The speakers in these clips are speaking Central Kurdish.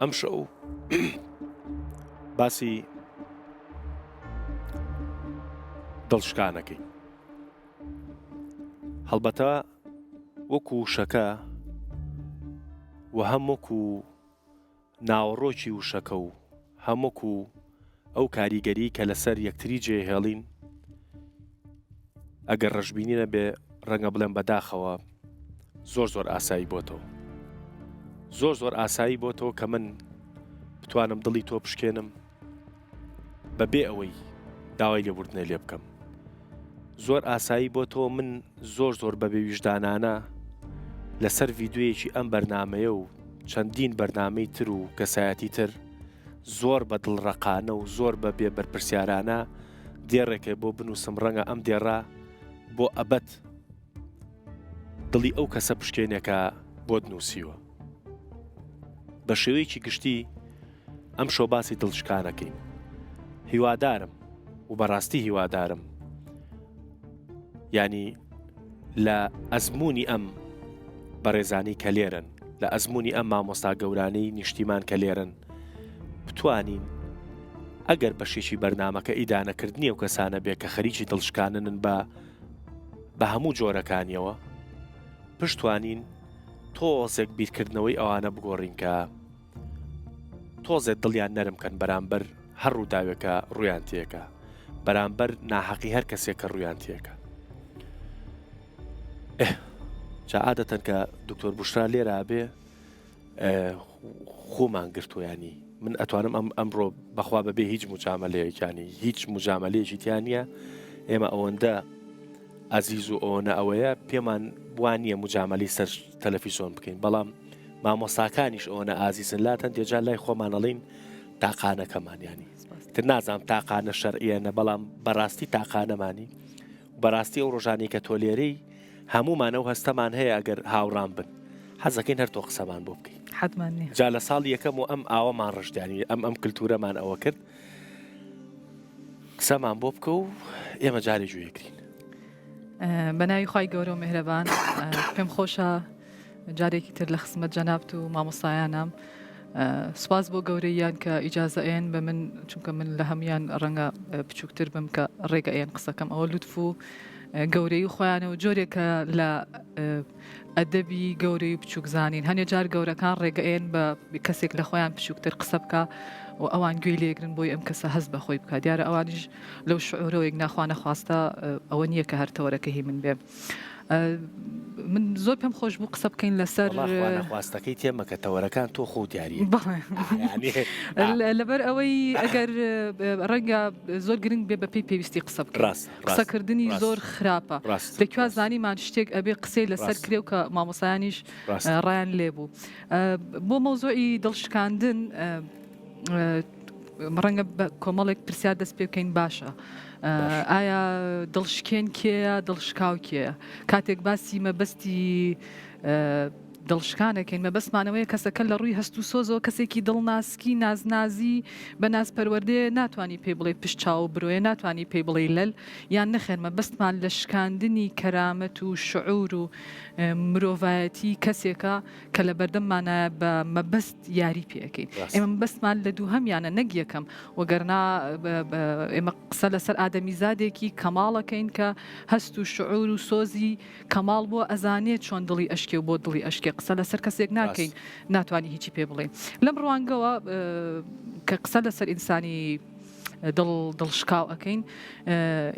ئەمشەو باسی دڵشکانەکەی هەڵبەتە وەکو وشەکە و هەمووکو ناوەڕۆکی وشەکە و هەمووکو ئەو کاریگەری کە لەسەر یەکتری جێهێڵین ئەگەر ڕەشببینینە بێ ڕەنگە بڵێن بەداخەوە زۆر ئاسایی بۆتەوە زۆر ئاسایی بۆتەوە کە من بتوانم دڵی تۆ بشکێنم بەبێ ئەوەی داوای لێبوردنە لێ بکەم زۆر ئاسایی بۆتەوە من زۆر بەبێ ویژدانانە لەسەر ڤیددیویەکی ئەم بەرنمەیە و چەندین بەرنامەی تر و کەسایەتی تر زۆر بە دڵڕەقانە و زۆر بەبێ بەرپرسیارانە دێڕێکێ بۆ بنووسم ڕەنگە ئەم دێڕا بۆ ئەبەت دڵی ئەو کەسە پشکێنێکە بۆ نووسیوە بە شێوەیەکی گشتی ئەم شۆ باسی دڵشکانەکەین هیوادارم و بەڕاستی هیوادارم ینی لە ئەزمموی ئەم بەڕێزانی کە لێرن لە ئەزمموی ئەم مامۆستا گەورانەی نیشتیمان کە لێرن بتوانین ئەگەر بەشێکی بەرنمەکە ئیدانەکردنی ئەو کەسانە بێ کە خەریکی دڵشکانن بە هەموو جۆرەکانیەوە پشتوانین تۆزێک بیرکردنەوەی ئەوانە بگۆڕین کە تۆزێک دڵیان نەرمکەن بەرامبەر هەر ڕووداوێکە ڕویان تێکە بەرامبەر ناحەقی هەر کەسێکە ڕویان تێکە جا عادەتەن کە دکتۆر بوشرا لێرە بێ خۆمان گرتویانی من ئەتوانم ئەمڕۆ بەخوا بەبێ هیچ مجاملەیەکانی هیچ مجاملەیەکی تیان نییە ئێمە ئەوەندە ئەزیز و ئەوەنە ئەوەیە پێمان وانە مجاملی سەر تەلەڤیزۆن بکەین بەڵام مامۆساکانیش ئەوەنە ئازیزن لاتەن دێجا لای خۆمانەڵین تاقانەکەمانیانی تر نازانم تاقانە شەرعیەنە بەڵام بەڕاستی تاقانەمانی بەڕاستی ئەو ڕۆژانی کە تۆ لێرەی هەمومانە و هەستەمان هەیە ئەگەر هاوڕان بن حەزەکەین هەر تۆ قسەمان بۆ بکەین جا لە ساڵی یەکەم و ئەم ئاوەمان ڕژدانی ئەم کللتورەمان ئەوە کرد قسەمان بۆ بکە و ئێمە جارێ گوێیەکرین بەناوی خی گەورە و مهرەبان پێم خۆشە جارێکی تر لە خزمەت جەنابت و مامۆستایانم سواز بۆ گەورەیان کە ئیجازەیان بە من چونکە من لە هەمیان ڕەنگە بچووکتر بم کە ڕێگە ئەیان قسەکەم ئەوە لوتف و گەورەی خۆیانە و جۆرێکە لە ئەدەبی گەورەی بچووک زانین هەنێ جار گەورەکان ڕێگەئێن بە کەسێک لە خۆیان بچووکتر قسە بکە و ئەوان گوێی لێگرن بۆی ئەم کەسە هەست بەخۆی بکات دیارە ئەوانیش لەو شعورەوەیەک ناخواانە خواستە ئەوە نییە کە هەرتەوەرەکە هی من بێ من زۆر پێم خۆش بوو قسە بکەین لەسەر خواستەکەی تێمەکە تەوەرەکان تۆ خۆ دیاری لەبەر ئەوەی ئەگەر ڕەنگە زۆر گرنگ بێ بە پێی پێویستی قسە بکە قسەکردنی زۆر خراپە دەکووا زانیمان شتێک ئەبێ قسەی لەسەر کرێ و کە مامۆسایانیش ڕایان لێبوو بۆ مەوزۆی دڵشکاندن ڕەنگە کۆمەڵێک پرسیار دەست پێ بکەین باشە ئایا دڵشکێن کێیە دڵشکاو کێیە کاتێک باسی مەبەستی دڵشکانەکەین مەبەستمانەوەی کەسەکە لە ڕووی هەست و سۆزەوە کەسێکی دڵناسکی نازنازی بە ناز پەروەردەیە ناتوانانی پێی بڵێ پشت چاو برۆیە ناتوانانی پێی بڵێ لەل یان نەخێر مەبەستمان لە شکاندنی کەرامەت و شعور و مرۆڤایەتی کەسێکە کە لە بەردەممانە بە مەبەست یاری پێەکەین ئێمە مەبەستمان لە دوو هەمیانە نەک یەکەم وەگەرنا ئێمە قسە لەسەر ئادەمیزادێکی کەماڵەکەین کە هەست و شعور و سۆزی کەماڵ بۆ ئەزانێت چۆن دڵی ئەشکێ و بۆ دڵی ئەشکێ قسە لەسەر کەسێک ناکەین ناتوانانی هیچی پێ بڵێ لەم ڕوانگەوە کە قسە لەسەر ئینسانی دڵشکاو ئەەکەین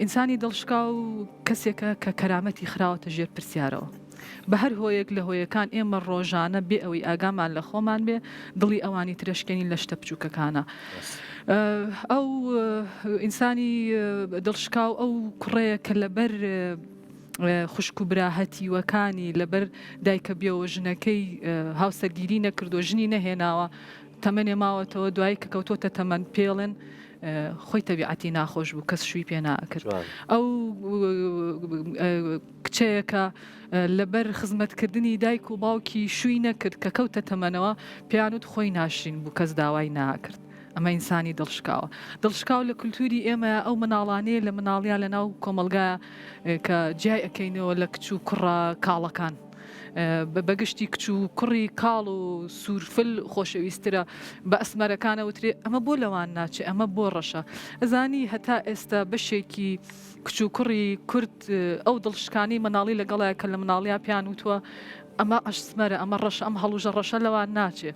ئینسانی دڵشکاو کەسێکە کە کەرامەتی خراوەتە ژێر پرسیارەوە بە هەر هۆیەک لە هۆیەکان ئێمە ڕۆژانە بێ ئەوەی ئاگامان لە خۆمان بێ دڵی ئەوانی ترشکێنی لە شتە بچووکەکانە ئەو ئینسانی دڵشکاو ئەو کوڕەیە کە لەبەر خوشک و براهەتیوەکانی لەبەر دایکە بێەوە ژنەکەی هاوسەرگیری نەکردو ژنی نەهێناوە تەمەنێ ماوەتەوە دوای کە کەوتۆتە تەمەەن پێڵێن خۆی تەبیعەتی ناخۆش بوو کەس شووی پێ ناکرد ئەو کچەیەکە لەبەر خزمەتکردنی دایک و باوکی شووی نەکرد کە کەوتە تەمەنەوە پیانوت خۆی ناشرین بوو کەس داوای ناکرد ئەمە ئینسانی دڵشکاوە دڵشکاو لە کولتوری ئێمە ئەو مناڵانەیە لە مناڵیا لە ناو کۆمەلگایە کە جیای ئەەکەینەوە لە کچ و کوڕە کاڵەکان بەگشتی کچ و کوڕی کاڵ و سوورفل خۆشەویسترە بە ئەسمەرەکانە وترێ ئەمە بۆ لەوان ناچێ ئەمە بۆ ڕەشە ئەزانی هەتا ئێستا بەشێکی کچ و کوڕی کورد ئەو دڵشکانی مەناڵی لەگەڵایە کە لە مناڵیا پیان وتووە ئەمە ئەشسمەرە ئەمە ڕەش ئەم هەڵوژە ڕەشە لەوان ناچێ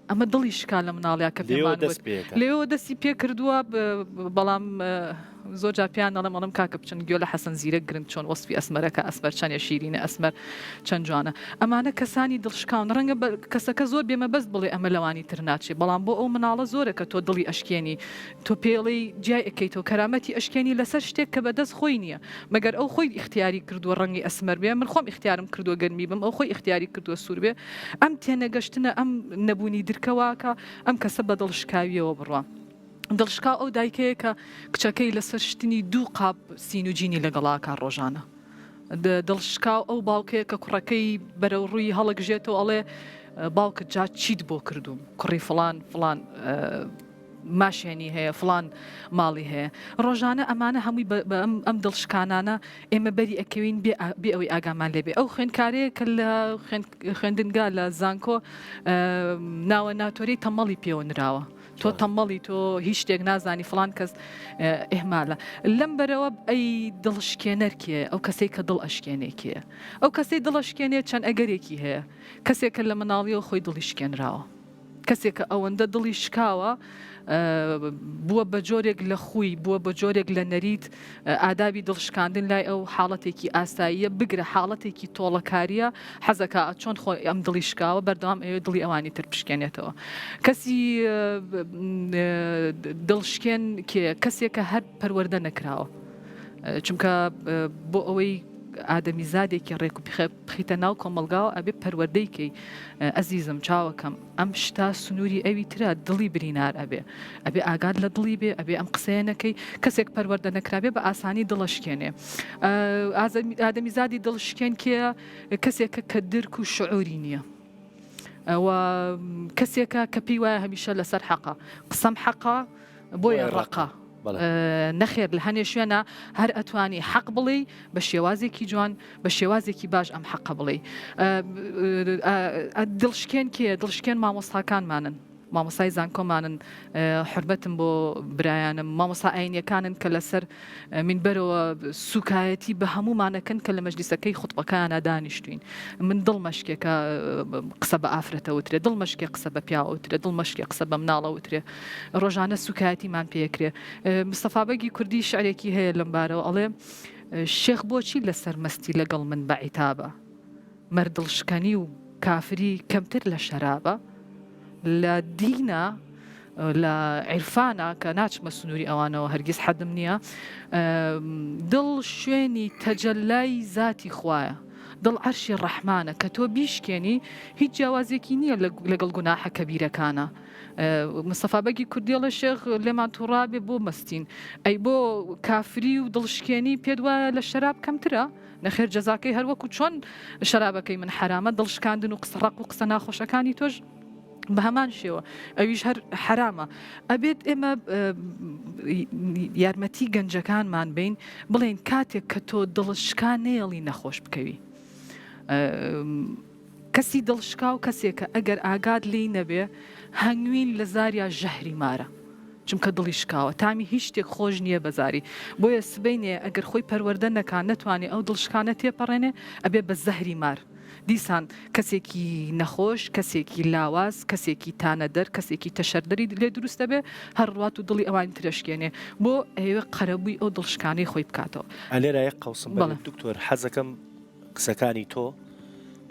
ئەمە دڵی شکا لە مناڵیا کە پێمان لێەوە دەستی پێ کردووە بەڵام زۆر جاپیان نەڵم ئەڵم کاکە بچن گوێ لە حەسەن زیرە گرنگ چۆن وەسفی ئەسمەرەکە ئەسمەر چەندە شیرینە ئەسمەر چەند جوانە ئەمانە کەسانی دڵشکاون ڕەنگە کەسەکە زۆر بێمە بەست بڵێ ئەمە لەوانی تر ناچێ بەڵام بۆ ئەو مناڵە زۆرە کە تۆ دڵی ئەشکێنی تۆ پێڵی جای ئەەکەیتەوە کەرامەتی ئەشکێنی لەسەر شتێک کە بەدەست خۆی نییە مەگەر ئەو خۆی اختیاری کردووە ڕەنگی ئەسمەر بێ من خۆم اختیارم کردووە گەرمی بم ئەو خۆی اختیاری کردووە سوور بێ ئەم تێنەگەشتنە ئەم نەبوونی درکەواکە ئەم کەسە بە دڵشکاویەوە بڕوە دڵشکا ئەو دایکەیە کە کچەکەی لەسەر شتنی دوو قاب سینوجینی لەگەڵاکە ڕۆژانە دڵشکا ئەو باوکەیە کە کوڕەکەی بەرەو ڕووی هەڵەگژێتەوە ئەڵێ باوکت جا چیت بۆ کردوم کوڕی فلان فلان ماشێنی هەیە فلان ماڵی هەیە ڕۆژانە ئەمانە هەمووی ئەم دڵشکانانە ئێمە بەری ئەکەوین بێ ئەوەی ئاگامان لێبێ ئەو خوێندکارەیە کە لە خوێندنگا لە زانکۆ ناوە ناتۆری تەمەڵی پێوە نراوە تۆ تەمەڵی تۆ هیچ شتێک نازانی فلان کەس ئێمالە لەم بەرەوە ئەی دڵشکێنەرکێ ئەو کەسێک کە دڵ ئەشکێنێکیە ئەو کەسەی دڵشکێنێ چەند ئەگەرێکی هەیە کەسێکە لە مناڵیەوە خۆی دڵی شکێنراوە کەسێکە ئەوەندە دڵی شکاوە بووە بە جۆرێک لە خوی بووە بە جۆرێک لە نەریت ئادابی دڵشکاندن لای ئەو حاڵەتێکی ئاساییە بگرە حاڵەتێکی تۆڵەکاریە حەزەکە چۆن خۆی ئەم دڵی شکاوە بەردەوام ئەوێ دڵی ئەوانی تر پشکێنێتەوە کەسی دڵشکێن کەسێکە هەر پەروەردە نەکراوە چونکە بۆ ئەوەی ئادەمی زادێکی ڕێک و بخیتە ناو کۆمەلگاوە ئەبێ پەروەردەیکەی ئەزیزم چاوەکەم ئەم شتا سنووری ئەوی ترە دڵی برینار ئەبێ ئاگاد لە دڵی بێ ئەبێ ئەم قسەیەنەکەی کەسێک پەروەردە نەکرابێ بە ئاسانی دڵشکێنێ ئادەمی زادی دڵشکێن کێ کەسێکە کە درک و شعوری نییە ئەوە کەسێکە کە پێی وایە هەمیشە لەسەر حەقا قسەم حەقا بۆیە ڕقا نەخێر لە هەنێ شوێنە هەر ئەتوانی حەق بڵێ بە شێوازێکی جوان بە شێوازێکی باش ئەم حەقە بڵێ دڵشکێن کێ دڵشکێن مامۆستاکانمانن مامۆسای زانکۆمانن حرمەتم بۆ برایانم مامۆسا ئاینیەکانن کە لەسەر منبەرەوە سوکایەتی بە هەموومانەکەن کە لە مەجلیسەکەی خوتبەکانە دانیشتوین من دڵ مەشکێکە قسە بە ئافرەتەوترێ دڵ مەشکێ قسە بە پیاوەوترێ دڵ مەشکێ قسە بە مناڵەوترێ ڕۆژانە سوکایەتیمان پێکرێ مستەفابەگی کوردی شعرێکی هەیە لەم بارەوە ئەڵێ شێخ بۆچی لەسەر مەستی لەگەڵ من بە عیتابە مەردڵشکەنی و کافری کەمتر لە شەرابە لە دینە لە عیرفانە کە ناچمە سنووری ئەوانەوە هەرگیز حەدم نییە دڵ شوێنی تەجەلای زاتی خوایە دڵ عەرشی ڕەحمانە کە تۆ بیشکێنی هیچ جیاوازێکی نییە لەگەڵ گوناحە کەبیرەکانە مستەفابەگی کوردیڵە شێخ لێمان تووڕابێ بۆ مەستین ئەی بۆ کافری و دڵشکێنی پێت وایە لە شەراب کەمترە نەخێر جەزاکەی هەروەکو چۆن شەرابەکەی من حرامە دڵشکاندن و قسەڕق و قسە ناخۆشەکانی تۆش بە هەمان شێوە ئەویش هەر حرامە ئەبێت ئێمە یارمەتی گەنجەکانمان بین بڵێن کاتێک کە تۆ دڵشکان نێڵی نەخۆش بکەوی کەسی دڵشکا و کەسێکە ئەگەر ئاگاد لی نەبێ هەنگوین لە زاریا ژەهری مارە چونکە دڵی شکاوە تامی هیچ شتێک خۆش نییە بەزاری بۆیە سبەینێ ئەگەر خۆی پەروەردە نەکان نەتوانێت ئەو دڵشکانە تێپەڕێنێ ئەبێ بە زەهری مار دیسان کەسێکی نەخۆش کەسێکی لاواز کەسێکی تانەدەر کەسێکی تەشەردەری لێ دروستە بێ هەڕوات و دڵی ئەوان ترشکێنێ بۆ ئێوە قەرەبووی ئەو دڵشکانەی خۆی بکاتەوە ئەلێرە یەک قەوسم بڵێ دکتۆر حەزەکەم قسەکانی تۆ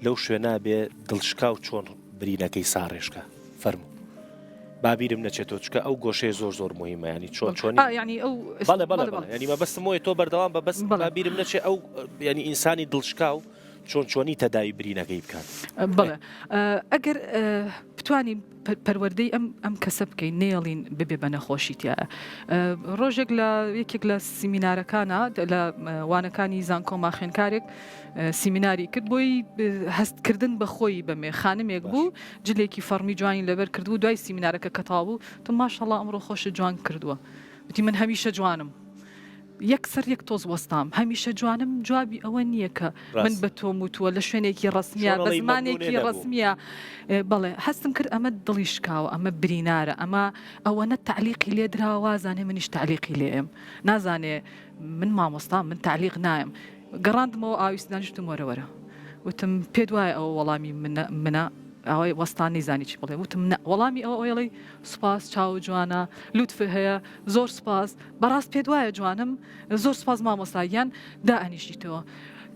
لەو شوێنە بێ دڵشکا و چۆن برینەکەی ساڕێشکە فەرموو بابیرم نەچێتەوە چکە ئەو گۆشەیە زۆر مهمە ینی چۆنی ینی ئەو ینی مەبەستم وۆی تۆ بەردەوام بە بەست بابیرم نەچێ ئەو ینی ئینسانی دڵشکا و چۆنی تەداوی برینەکەی بکات بڵێ ئەگەر بتوانین پەروەردەی ئەم کەسە بکەین نێڵین ببێ بە نەخۆشیتیە ڕۆژێک لە یەکێک لە سیمینارەکانە لە وانەکانی زانکۆما خوێنکارێک سیمیناری کرد بۆی هەستکردن بە خۆی بەمێ خانمێک بوو جلێکی فەرمی جوانی لەبەر کردو دوای سیمینارەکە کەتاو بوو تو ماشەڵڵا ئەمڕۆ خۆشە جوان کردووە وتی من هەمیشە جوانم یەکسەر یەک تۆز وەستام هەمیشە جوانم جوابی ئەوە نییە کە من بە تۆم وتووە لە شوێنێکی ڕسمیە بە زمانێکی ڕسمیە بەڵێ هەستم کرد ئەمە دڵی شکاوە ئەمە برینارە ئەوەنە تعلیقی لێ درراوە وازانێ منیش تعلیقی لێم نازانێ من مامۆستام من تعلیق نایم گەڕاندمەوە ئاویستدانیشتم وەرەوەرە وتم پێ دوایە ئەوە وەڵامی منە ئەوەی وەستان نەیزانی چی بڵێ وتم وەڵامی ئەوە ئەوڵی سوپاس چاو جوانە لوتف هەیە زۆر سپاس بەڕاست پێ دوایە جوانم زۆر سپاس مامۆستاییان دائەنیشتیتەوە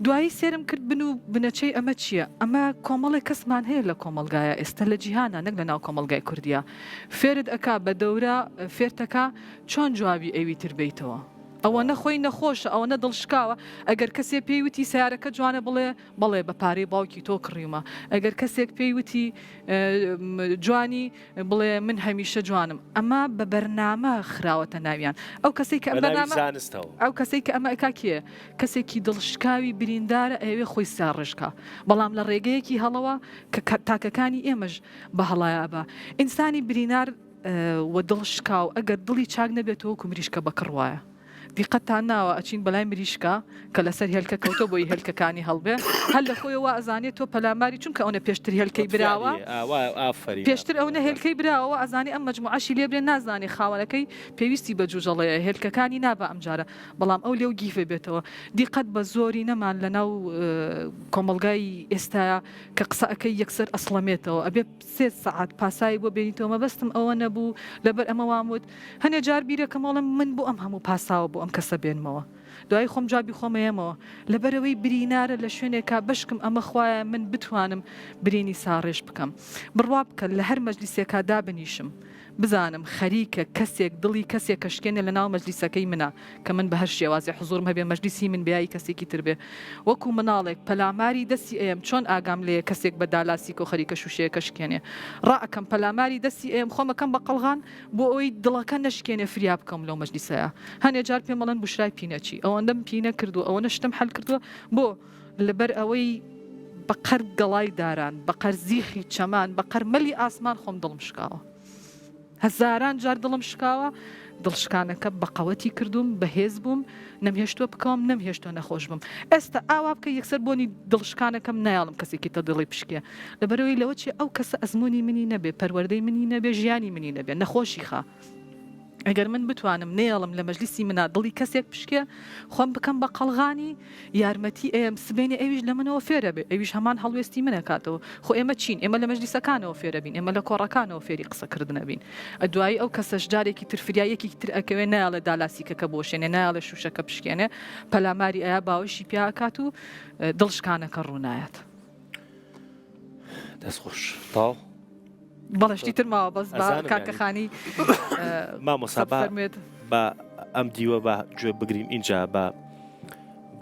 دوایی سێرم کرد بن و بنەچەی ئەمە چییە؟ ئەمە کۆمەڵی کەسمان هەیە لە کۆمەلگایە ئێستا لە جیهانە نەک لە ناو کۆمەلگای کوردیە فێرت ئەکا بە دەورە فێرتەکە چۆن جوابی ئەوی تر بیتەوە ئەوە نەخۆی نەخۆشە ئەوە نە دڵشکاوە ئەگەر کەسێک پێیوتی سیارەکە جوانە بڵێ بە پارەی باوکی تۆ کڕیمە ئەگەر کەسێک پێیوتی جوانی بڵێ من هەمیشە جوانم ئەمە بە بەرنامە خراوەتە ناویان ئەو کەسێک کە ئەو کەسێک کە ئەمە ئەکا کێ کەسێکی دڵشکاوی بریندارە ئەوێ خۆی ساڕژکە بەڵام لە ڕێگەیەکی هەڵەوە کە تاکەکانی ئێمەش بە هەڵایە بە ئینسانی برینار و دڵشکاو ئەگەر دڵی چاک نەبێتەوە کو مریشکە بەکڕواایە دیقەتان ناوە ئەچین بەلای مریشکە کە لەسەر هێلکە کەوتە بۆی هێلکەکانی هەڵبێ هەل لە خۆیەوە ئەزانێت تۆ پەلاماری چونکە ئەوە پێشتر هێلکەی براوە پێشتر ئەوە هێلکەی براوە ئەزانێ ئەم مەجموعەشی لێبرێ نازانێ خاوەنەکەی پێویستی بە جوژەڵەیە هێلکەکانی نابە ئەمجارە بەڵام ئەو لێو گیفێ بێتەوە دیقەت بە زۆری نەمان لە ناو کۆمەلگای ئێستاە کە قسەکەی یەکسەر ئەسڵەمێتەوە ئەبێ 3 سەعات پاسایی بۆ بینیتەوە مەبەستم ئەوە نەبوو لەبەر ئەمە واموت هەنێ جار بیرەکەمەڵم من بۆ ئەم هەموو پاساوە بۆ ئەم کەسە بێنمەوە دوای خۆم جوابی خۆمەیەمەوە لەبەرەوەی برینارە لە شوێنێکا بشکم ئەمە خوایە من بتوانم برینی ساڕێژ بکەم بڕوا بکە لە هەر مەجلیسێکا دابنیشم بزانم خەریکە کەسێک دڵی کەسێک کەشکێنێ لە ناو مەجلیسەکەی منە کە من بە هەر شێوازی حزورم هەبێ مەجلیسی من بیایی کەسێکی تر بێ وەکو مناڵێک پەلاماری دەستی ئێم چۆن ئاگام لێ کەسێک بە دالاسی کۆ خەریکە شوشەیە کەشکێنێ ڕائەکەم پەلاماری دەستی ئێم خۆمەکەم بە قەڵغان بۆ ئەوی دڵەکە نەشکێنێ فریا بکەم لەو مەجلیسەیە هەنێ جار پێمەڵەن بشرای پینەچی ئەوەندەم پینە کردو ئەوە نەشتم حەل کردووە بۆ لەبەر ئەوەی بەقەر گەڵای داران بەقەر زیخی چەمان بەقەر مەلی ئاسمان خۆم دڵم شکاوە هەزاران جار دڵم شکاوە دڵشکانەکە بەقەوەتی کردوم بەهێز بووم نەمهێشتووە بکەم نەمهێشتۆ نەخۆش بم ئێستا ئاوا بکە یەکسەر بۆنی دڵشکانەکەم نایاڵم کەسێکی تە دڵی پشکێ لەبەرەوەی لەوە چی ئەو کەسە ئەزمموی منی نەبێ پەروەردەی منی نەبێ ژیانی منی نەبێ نەخۆشی خا ئەگەر من بتوانم نێڵم لە مەجلیسی منە دڵی کەسێک پشکێ خۆم بکەم بە قەڵغانی یارمەتی ئێم سبێنێ ئەویش لە منەوە فێرە بێ ئەویش هەمان هەڵوێستی منەکاتەوە خۆ ئێمە چین ئێمە لە مەجلیسەکانەوە فێرە بین ئێمە لە کۆڕەکانەوە فێری قسەکردنە بین دوایی ئەو کەسەش جارێکی ترفریایەکی تر ئەکەوێ نایڵە دالاسیکەکە بۆشێنێ نایڵە شوشەکە پشکێنێ پەلاماری ئایا باوەشی پیاکات و دڵشکانەکە ڕوونایەت دەستخۆش تاو بەڵشتی تر ماوە بەس کاکەخانی مامۆستا بە ئەم دیوە بە گوێ بگرین اینجا بە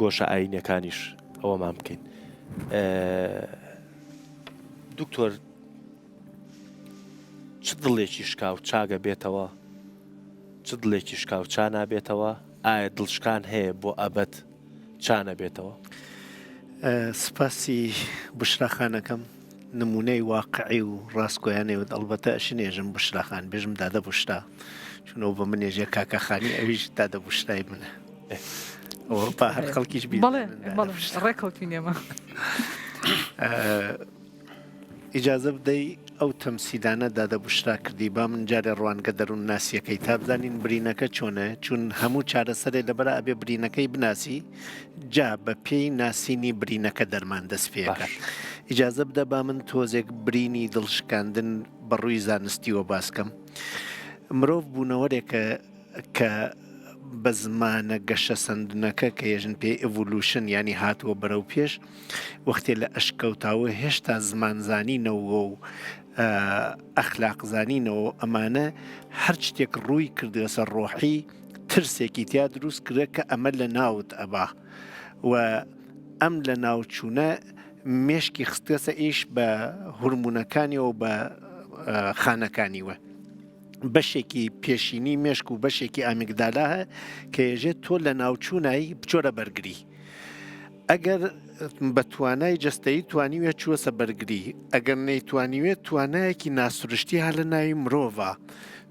گۆشە ئاینەکانیش ئەوەمان بکەین دکتۆر چ دڵێکی شکاو چاگە بێتەوە چ دڵێکی شکاو چا نابێتەوە ئایا دڵشکان هەیە بۆ ئەبەت چا نەبێتەوە سپاسی بشراخانەکەم نمونەی واقعی و ڕاستگۆیانەوە ئەڵبەتە ئەشنێژم بشراخان بێژم دادە بشتا چونەوە بە منێژە کاکەخانی ئەویش دادە بشتای منە ئەوە با هەر خەڵکیش بی ڕێکەوتینێمە ئیجازە بدەی ئەو تەمسیدانە دادە بشتا کردی با من جارێ ڕوانگە دەروون ناسیەکەی تا بزانین برینەکە چۆنە چون هەموو چارەسەرێ لەبەر ئەبێ برینەکەی بناسی جا بە پێی ناسینی برینەکە دەرمان دەست پێەکە ئیجازە بدە با من تۆزێک برینی دڵشکاندن بەڕووی زانستیوە باسکەم مرۆڤ بوونەوەرێکە کە بە زمانە گەشە سندنەکە کە ێژن پێی ئڤولوشن ینی هاتووە بەرەو پێش وەختێ لە ئەشکەوتاوە هێشتا زمانزانینەوە و ئەخلاقزانینەوە ئەمانە هەر شتێک ڕووی کردوە سەر ڕۆحی ترسێکی تیا دروست کرد کە ئەمە لە ناوت ئەبا و ئەم لە ناوچوونە مێشکی خستێسە ئیش بە هورمونەکانیەوە بە خانەکانیوە بەشێکی پێشینی مێشک و بەشێکی ئامیگدالا هە کە ێژێت تۆ لە ناوچوونایی بچۆرە بەرگری ئەگەر بە توانای جەستەیی توانیوێت چووەسە بەرگری ئەگەر نەیتوانیوێت توانایەکی ناسروشتی هە لە ناوی مرۆڤە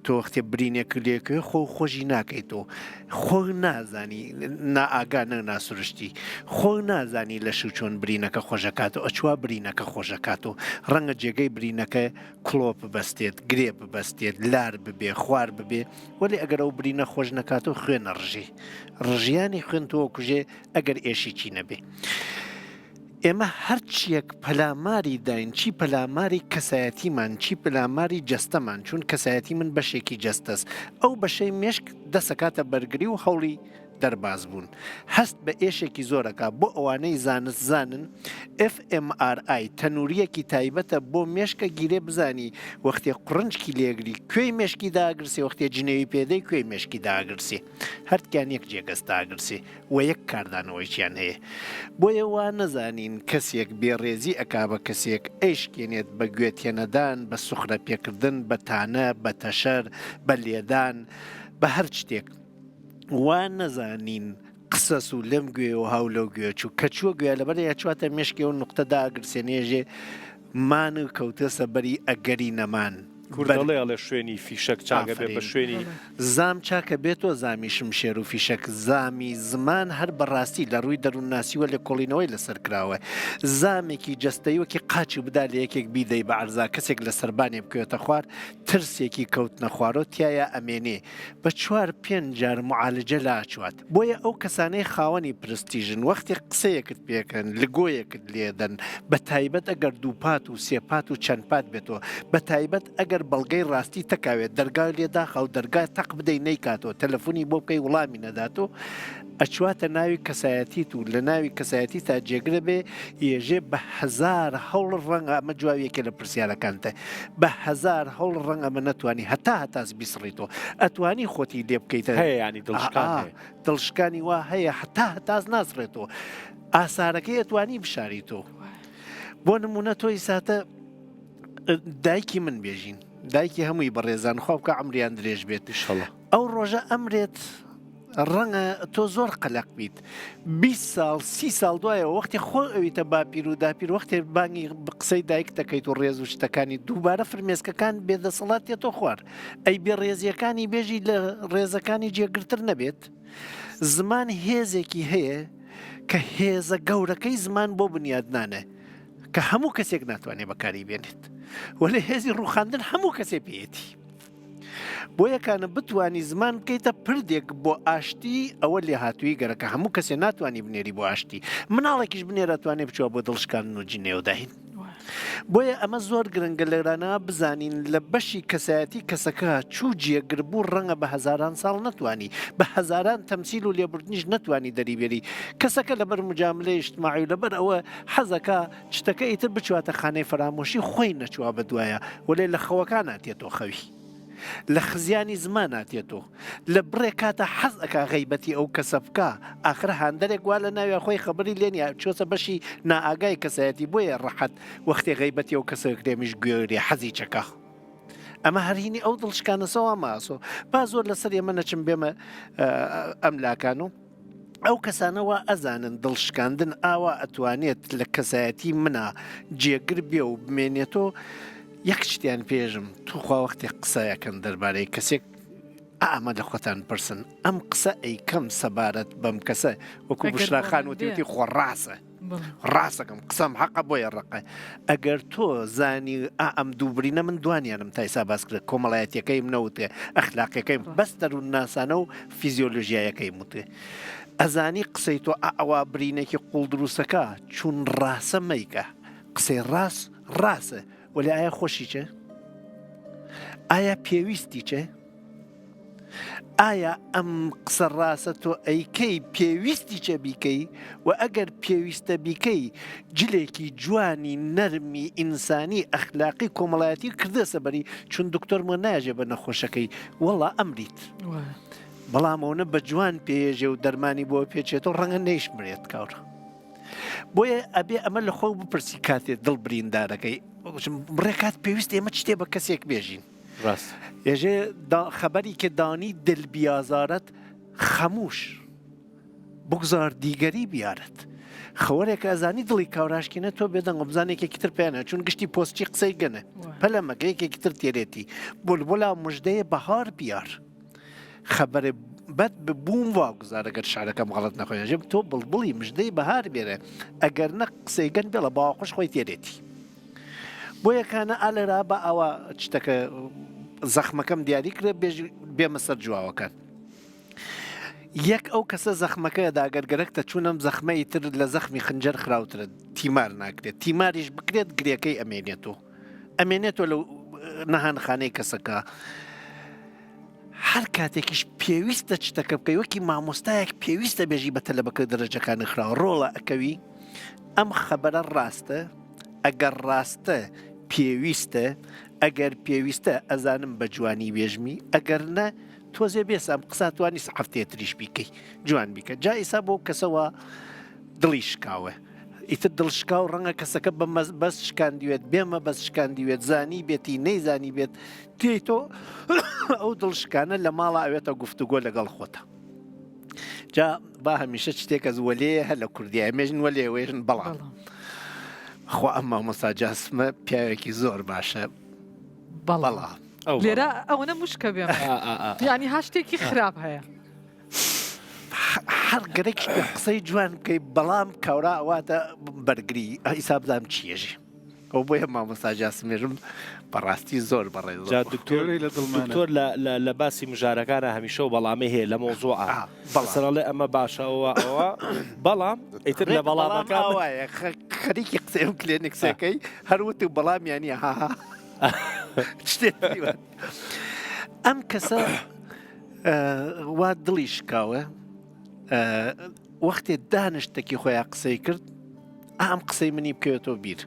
تۆ وەختێ برینێک لێکوێ خۆشی ناکەیتەوە خۆ نازانی نائاگا ناسروشتی خۆ نازانی لە شو چۆن برینەکە خۆشەکاتەوە ئەچوا برینەکە خۆشەکاتەوە ڕەنگە جێگەی برینەکە کلۆپ ببەستێت گرێ ببەستێت لار ببێ خوار ببێ وەلی ئەگەر ئەو برینە خۆش نکاتەوە خوێنە ڕژیانی خوێنتەوە کوژێ ئەگەر ئێشی نەبێ. ئێمە هەرچیەک پەلاماری داین چی پەلاماری کەسایەتیمان چی پەلاماری جەستەمان چون کەسایەتی من بەشێکی جەستەست ئەو بەشەی مێشک دەسەکاتە بەرگری و هەوڵی دەرباز بوون هەست بە ئێشێکی زۆرەکە بۆ ئەوانەی زانست زانن FMRI تەنوریەکی تایبەتە بۆ مێشکە گیرێ بزانی وەختێ قڕنجکی لێگری کوێی مێشکی داگرسێ وەختێ جنێوی پێدەی کوێی مێشکی داگرسێ هەرتیان یەک جێگەست داگرسێ و یەک کاردانەوەیچیان هەیە بۆیە وا نەزانین کەسێک بێڕێزی ئەکا بە کەسێک ئەیشکێنێت بە گوێتێنەدان بە سوخرە پێکردن بە تانە بە تەشەر بە لێدان بە هەر شتێک وان نەزانین قسەس و لەم گوێ و هاولە گوێ چوو کە چووە گوێ لەبەر یا چواتە مێشکی و نقطەدا ئەگرسێنێژێ مان و کەوتە سەبەری ئەگەری نەمان کوردڵێ شوێنی فیشک چاگە بێ بە شوێنی زام چاکە بێتۆ زامی شمشێر و فیشک زامی زمان هەر بەڕاستی لە ڕووی دەروون ناسیوە لە کۆڵینەوەی لەسەر کراوە زامێکی جەستەیوەکی قاچی بدا لە یەکێک بیدەی بە عەرزا کەسێک لە سەربانێ بکوێتە خوار ترسێکی کەوت نەخوارۆ تایە ئەمێنێ بە 4-5 جار معالجە لاچوات بۆیە ئەو کەسانەی خاوەنی پرستیژن وەختی قسەیەکت پێکەن لەگۆیەکت لێدەن بە تایبەت ئەگەر دووپات و سێپات و چەند پات بێتەوە بە تایبەت ئەگەر بەڵگەی ڕاستی تەکاوێت دەرگای لێداخە و دەرگای تەق بدەی نەیکاتەوە تەلەفۆنی بۆ بکەی وڵامی نەداتۆ ئەچواتە ناوی کەسایەتیت و لە ناوی کەسایەتی تا جێگرە بێ ئێژێ بە 1000 هەوڵ ڕەنگە ئەمە جواویەکە لە پرسیارەکانتە بە 1000 هەوڵ ڕەنگە ئەمە نەتوانی هەتاس بیسڕیتەوە ئەتوانی خۆتی لێ بکەیتە هەیە ینی دڵشکانی وا هەیە هەتاس ناسڕێتەوە ئاسارەکەی ئەتوانی بشاریتەوە بۆ نمونە تۆی ساتە دایکی من بێژین دایکی هەمووی بەڕێزان خۆ بکە ئەمریان درێژ بێت ئەو ڕۆژە ئەمرێت ڕەنگە تۆ زۆر قەلق بیت 20 ساڵ 30 ساڵ دوایەوە وەختی خۆ ئەویتە باپیر و داپیر وەختێ بانگی قسەی دایک دەکەیت و ڕێز و شتەکانی دووبارە فرمێسکەکان بێدەسەڵات تێتۆ خوار ئەی بێ ڕێزیەکانی بێژی لە ڕێزەکانی جێگرتر نەبێت زمان هێزێکی هەیە کە هێزە گەورەکەی زمان بۆ بنیادنانە کە هەموو کەسێک ناتوانێت بەکاری بێنێت وەلێ هێزی ڕووخاندن هەموو کەسێ پێیەتی بۆ یەکانە بتانی زمان بکەیتە پردێک بۆ ئاشتی ئەوە لێ هاتووی گەرەکە هەموو کەسێ ناتوانانی بنێری بۆ ئاشتی مناڵێکیش بنێرەتوانێت بچوە بۆ دڵشکاندن و جینێوداین بۆیە ئەمە زۆر گرنگە لەرانە بزانین لە بەشی کەسایەتی کەسەکە چوو جێگربوو ڕەنگە بە هەزاران ساڵ نەتوانی بە هەزاران تەمسیل و لێبوردنیش نەتوانی دەریبێری کەسەکە لەبەر مجاملەی اجتماعی و لەبەر ئەوە حەزەکە شتەکە ئیتر بچواتە خانەی فەرامۆشی خۆی نەچوە بەدوایە وەلێ لە خەوەکان ناتێتۆ خەوی لە خزیانی زمان ناتێتەوە لە بڕێ کاتە حەز ئەکا غەیبەتی ئەو کەسە بکە ئاخر هاندەرێک وا لە ناوی خۆی خەبەری لێنە چۆسە بەشی نائاگای کەسایەتی بۆیە ڕەحەت وەختی غەیبەتی ئەو کەسە کرێمیش گوێری حەزی چەکە ئەمە هەرهینی ئەو دڵشکانەسەوە ماسۆ با زۆر لەسەر ئێمە نەچم بێمە ئەملاکان و ئەو کەسانەوە ئەزانن دڵشکاندن ئاوا ئەتوانێت لە کەسایەتی منە جێگر بێ و بمێنێتەوە یەک شتیان پێژم توخوا وەختی قسەیەکەن دەربارەی کەسێک ئەمە لە خۆتان پرسن ئەم قسە ئەی کەم سەبارەت بەم کەسە وەکو بشراخان وتیوتی خۆ ڕاستە ڕاستەکەم قسەم حەقە بۆیە ڕقە ئەگەر تۆ زانی ئەم دووبرینە من دوانیانم تایسا باس کرد کۆمەڵایەتەکەی منەوتێ ئەخلاقیەکەی بەس دەروون ناسانە و فیزیۆلۆژیایەکەی وتێ ئەزانی قسەی تۆ ئەوە برینێکی قوڵ دروستەکە چون ڕاستە مەیکە قسەی ڕاستە ولی ئایا خۆشی چێ؟ ئایا پێویستی چێ؟ ئایا ئەم قسە ڕاستە تۆ ئەیکەی پێویستی چە بیکەی و ئەگەر پێویستە بیکەی جلێکی جوانی نەرمی ئینسانی ئەخلاقی کۆمەڵایەتی کردە سەبەری چون دکتۆرمە ناژێ بە نەخۆشەکەی وەڵا ئەمریت بەڵام ئەوە بە جوان پێژێ و دەرمانی بۆ پێچێتەوە ڕەنگە نەیشمرێت کاورە بۆیە ئەبێ ئەمە لە خۆ بپرسی کاتێ دڵ بریندارەکەی ڕێکات پێویست ئێمە چتێ بە کەسێک بێژین ێژێ خەبەری کە دانی دل بیازارەت خەموش بگزار دیگەری بیارەت خەوەرێک ئازانی دڵی کاوراشکینە تۆ بێدەنگ بزانێکێکی تر پێیانە چون گشتی پۆستی قسەی گەنە پەلەمەکە یەکێکی تر تێرێتی بولبولا مژدەیە بەهار بیار خەبەرێ بەد ببووم واگوزارەگەر شارەکەم غەڵەت نەخۆیژم تۆ بڵبڵی مژدەی بەهار بێرە ئەگەر نە قسەی گەن بێڵە باوەخۆش خۆی تێرێتی بۆ یەکانە ئالێرا بە ئەوە شتەکە زەخمەکەم دیاری کرێ بێمە سەر جواوەکان یەک ئەو کەسە زەخمەکە داگەرگەرەکتە چوونم زەخمەی تر لە زەخمی خنجەر خراوترە تیمار ناکرێت تیماریش بکرێت گرێەکەی ئەمێنێتەوە لەو نەهانخانەی کەسەکە هەر کاتێکیش پێویستە شتەکە بکەی وەکی مامۆستایەک پێویستە بێژی بە تەلەبەکە دەرەجەکانی خراوە ڕۆڵە ئەکەوی ئەم خەبەرە ڕاستە ئەگەر ڕاستە پێویستە ئەگەر پێویستە ئەزانم بە جوانی بێژمی ئەگەر نە تۆزێ بێسام قساتوانی هەفتەیە تریش بیکەی جوان بیکە جا ئیسا بۆ کەسەوە دڵی شکاوە ئیتر دڵشکاو ڕەنگە کەسەکە بە بەس شکاندیوێت بێمە بەس شکاندیوێت زانی بێتی نەیزانی بێت تێی تۆ ئەو دڵشکانە لە ماڵە ئەوێتە گفتوگۆ لەگەڵ خۆتە جا با هەمیشە شتێکە زوەلێ هە لە کوردی ئەمێژن وەلێ وێژن بەڵام خوا ئەمما مەساجاسمە پیاوێکی زۆر باشە بەڵام لێرە ئەوەنە مشکە بێم ینی ها شتێکی خراپ هەیە هەر گەرەێکی قسەی جوان بکەی بەڵام کاورا ئەواتە بەرگری ئیسا بدام چیەژی ئەو بۆیە مامۆستاجاسمێژم بەڕاستی زۆر بەڕێ دکتۆر لە باسی مژارەکانە هەمیشە و بەڵامی هەیە لە مۆزوعە بەڵێ ئەمە باشەوە ئەوە بەڵام ئیتر لە بەڵامەکە خەریکی قسەم کلێنێکسەکەی هەروت و بەڵامیانی هاها شتێک ئەم کەسە وا دڵی شکاوە وەختێ دانشتێکی خۆیان قسەی کرد ئەم قسەی منی بکەوێتەوە بیر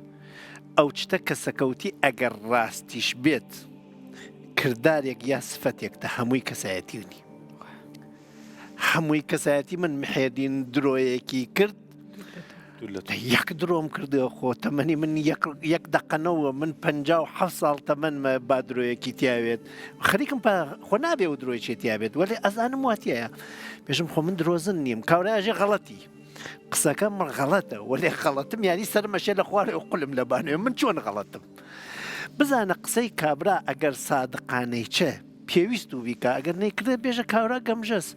ئەو چتە کەسەکەوتی ئەگەر ڕاستیش بێت کردارێک یا سفەتێکتە هەمووی کەسایەتیونی هەمووی کەسایەتی من محێدین درۆیەکی کرد یەک درۆم کردەوە خۆ تەمەنی من یەک دەقەنەوە من 57 ساڵ تەمەنمە با درۆیەکی تیاوێت خەریکم خۆ نابێ و درۆی چێتیابێت وەێ ئەزانم واتیایە پێشم خۆ من درۆزن نیم کاورایژێ غەڵەتی قسەکەم من غەڵەتە وەێ غەڵەتم یانی سەرمەشێ لە خوارێ و قولم لە بانوێ من چۆن غەڵەتم بزانە قسەی کابرا ئەگەر سادقانەی چە پێویست و بیکە ئەگەر نەیکردێت بێژە کاورا گەمژەس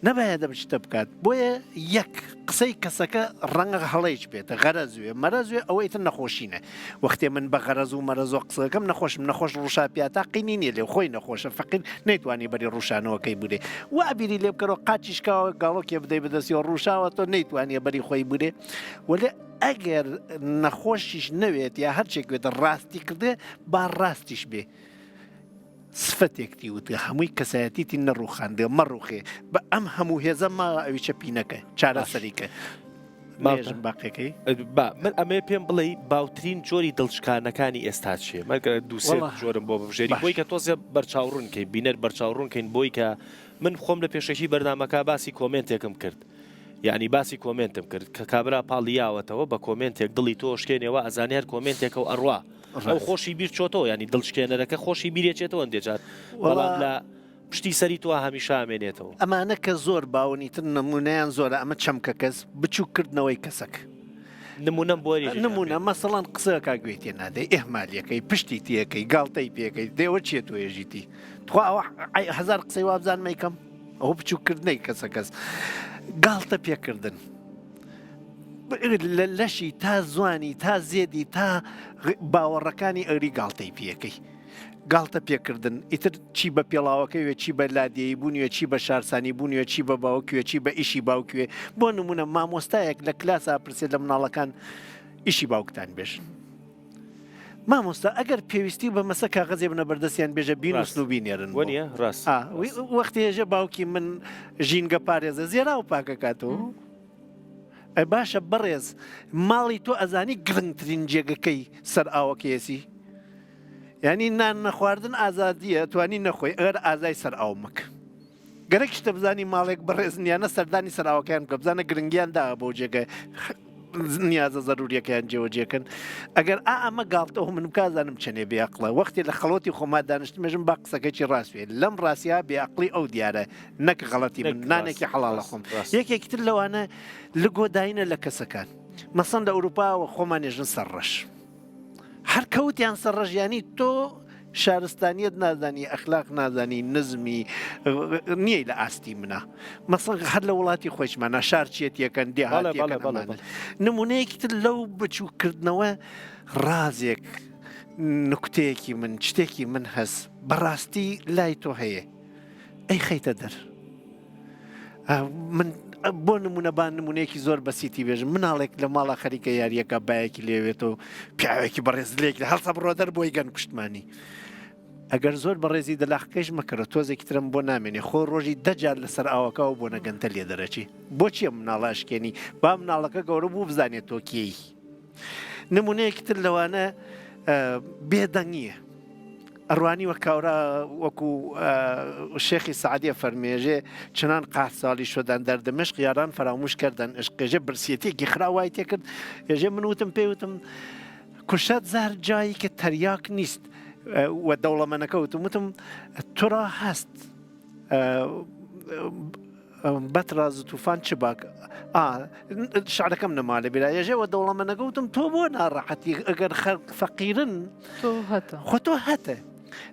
نەبایە دەبشتە بکات بۆیە یەک قسەی کەسەکە ڕەنگە هەڵەیش بێتە غەرەزوێ مەرەزوێ ئەوەی تر نەخۆشینە وەختێ من بە غەرەز و مەرەزۆ قسەکەم نەخۆشم نەخۆش ڕوشاپیاتا قینی نیە لێ خۆی نەخۆشە فەقیر نەیتوانی بەری ڕوشانەوەکەی بورێ وابیری لێ بکەرەوە قاچیشکاوە گاڵۆکێ بدەی بەدەستیەوە ڕوشاوە تۆ نەیتوانیە بەری خۆی بورێ وەلێ ئەگەر نەخۆشیش نەوێت یا هەرچێکوێت ڕاستی کردێ با ڕاستیش بێ سفەتێکتی وتە هەمووی کەسایەتیتی نەڕوخاندێ مەڕوخێ بە ئەم هەموو هێزە ما ئەوی چەپینەکە چارەسەریکە باقیەکەی من ئەمێ پێم بڵێ باوترین جۆری دڵشکانەکانی ئێستا چێ مەگە دووسێ جۆرم بۆ بژێری بۆی کە تۆزێ بەرچاوڕونکەی بینەر بەرچاوڕونکەین بۆی کە من خۆم لە پێشەکی بەردامەکە باسی کۆمنتێکم کرد یعنی باسی کۆمنتم کرد کە کابرا پاڵیاوەتەوە بە کۆمنتێک دڵی تۆ شکێنەوە ئەزانێر کۆمنتێکە و ئەڕوا ئەو خۆشی بیر چۆتەوە ینی دڵشکێنەرەکە خۆشی بیرێچێتەوە ئەندێجار بەڵام لە پشتی سەری تۆ هەمیشە ئامێنێتەوە ئەمانە کە زۆر باونی تر نمونەیان زۆرە ئەمە چەمکە کەس بچووکردنەوەی کەسەک نمونەم بۆ نمونە مەسەڵەن قسەکە گوێتێ نادەی ئێحمالیەکەی پشتی تیەکەی گاڵتەی پێەکەی دێوە چێت توێژیتی تخوا ئەوە هزار قسەی وابزان مەیکەم ئەوە بچووکردنەی کەسەکەس گاڵتە پێکردن لەشی تا زوانی تا زێدی تا باوەڕەکانی ئەوری گاڵتەی پێەکەی گاڵتە پێکردن ئیتر چی بە پێڵاوەکەوێ چی بە لادێی بوونیوە چی بە شارسانی بوونیوە چی بە باوکوێ چی بە ئیشی باوکوێ بۆ نمونە مامۆستایەک لە کلاسا پرسێت لە مناڵەکان ئیشی باوکتان بێژن مامۆستا ئەگەر پێویستی بە مەسە کاغەزێ بنە بەردەستیان بێژە بینوسن و بینێرن وەنیە ڕاست وەختی هێژە باوکی من ژینگە پارێزە زێرا و پاکەکاتەوە ئەی باشە بەڕێز ماڵی تۆ ئەزانی گرنگترین جێگەکەی سەر ئاوەکەیەسی یعنی نان نەخواردن ئازادیە توانی نەخۆی ئەگەر ئازای سەر ئاو مەکە گەرەک شتە بزانی ماڵێک بەڕێزنیانە سەردانی سەراوەکەیان کە بزانە گرنگیان دا بۆ جێگە نیازە ضرورریەکەیان جێوەجێکن ئەگەر ئەمە گاڵتەوە من بکزانم چنێ بێعقڵە وەختی لە خەڵۆتی خۆما دانیشتمێژم با قسەکەی ڕاستوێ لەم ڕاستیا بێعقلی ئەو دیارە نەک غەڵەتی من نانێکی حەڵاڵە خۆم یەکێکی تر لەوانە لە گۆداینە لە کەسەکان مەسەن لە ئەوروپاوە خۆمان نێژن سەرڕەش هەر کەوتیان سەرڕەژیانی تۆ شارستانیت نازانی ئەخلاق نازانی نزمی نییە لە ئاستی منە مەسەڵ هەر لە وڵاتی خۆشمانە شارچێتیەکەن دێهاتیەکەن نمونەیەکی تر لەو بچووکردنەوە ڕازێک نوکتەیەکی من شتێکی من هەست بەڕاستی لای تۆ هەیە ئەی خەیتە دەر من بۆ نمونەبان نمونەیەکی زۆر بەسیتی بێژم مناڵێک لە ماڵە خەریکە یاریەکە باەکی لێوێتەوە پیاوێکی بەڕێزلێک لە هەڵسە بڕۆ دەر بۆی گەن کوشتمانی ئەگەر زۆر بەڕێزی دەلاخکەش مەکەرە تۆزێکی ترم بۆ نامێنێ خۆ ڕۆژی دەجار لەسەر ئاوەکەەوە بۆ نەگەنتە لێ دەرەچی بۆچیە مناڵاشکێنی با مناڵەکە گەورە بوو بزانێت تۆ کێی نمونەیەکی تر لەوانە بێدەنگیە ئەڕوانی وە کاورا وەکو شێخی سعدیە فەرمێژێ چنان قات ساڵی شدان دەردەمشق یاران فراموش کردن عشقێژە برسیەتێکی خراوای تێ کرد ێژێ من وتم پێوتم کوشەت زار جایی کە تەریاک نیست وە دەوڵەمەنەکە وتم تۆرا هەست بەتراز و تووفان چ باک شعرەکەم نەمالە بیرا ێژێوە دەوڵەمەنەکە وتم تۆ بۆ ناڕەحەتی ئەگەر فەقیرن خۆ تۆ هەتە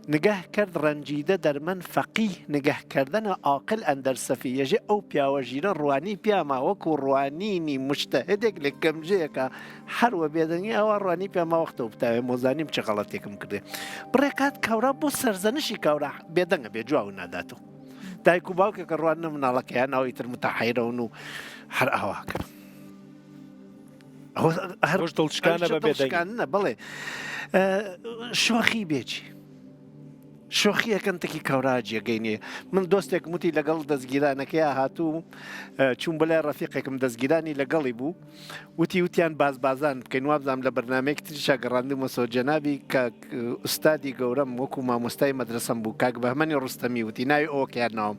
نگاه کرد ڕەنجیدە دەرمەن فەقی نگەهکردنە عاقل ئەندەر سەفی ێژێ ئەو پیاوە ژیرە ڕوانی پیاما وەکو ڕوانینی مشتەهدێک لە کەمجەیەکە هەروە بێدەنگی ئەوە ڕوانی پیاما وەختەوە بتاوێ مۆزانیم چه غەڵەتێکم کردێ بڕێکات کاورا بۆ سەرزەنشی کاورا بێدەنگە بێ جواو ناداتەوە دایک و باوکێکە ڕوانە مناڵەکەیان ناوی تر متەحیرەون و هەر ئاواکە هەر دڵشکانە بە بێدەنگانە بڵێ شۆخی بێچی شۆخیەکەن تەکی کاورا جێگەینێ من دۆستێک موتی لەگەڵ دەستگیرانەکەی هاتوو چوون بەلای ڕەفیقێکم دەستگیرانی لەگەڵی بوو وتیان بازبازان بکەین وابزانام لە بەرنمەیەک تریشا گەڕاندمە سۆجەنابی کە ئوستادی گەورەم وەکو مامۆستای مەدرسەم بوو کاک بەهمەنی ڕستەمی وتی ناوی ئەوەکەیان ناوم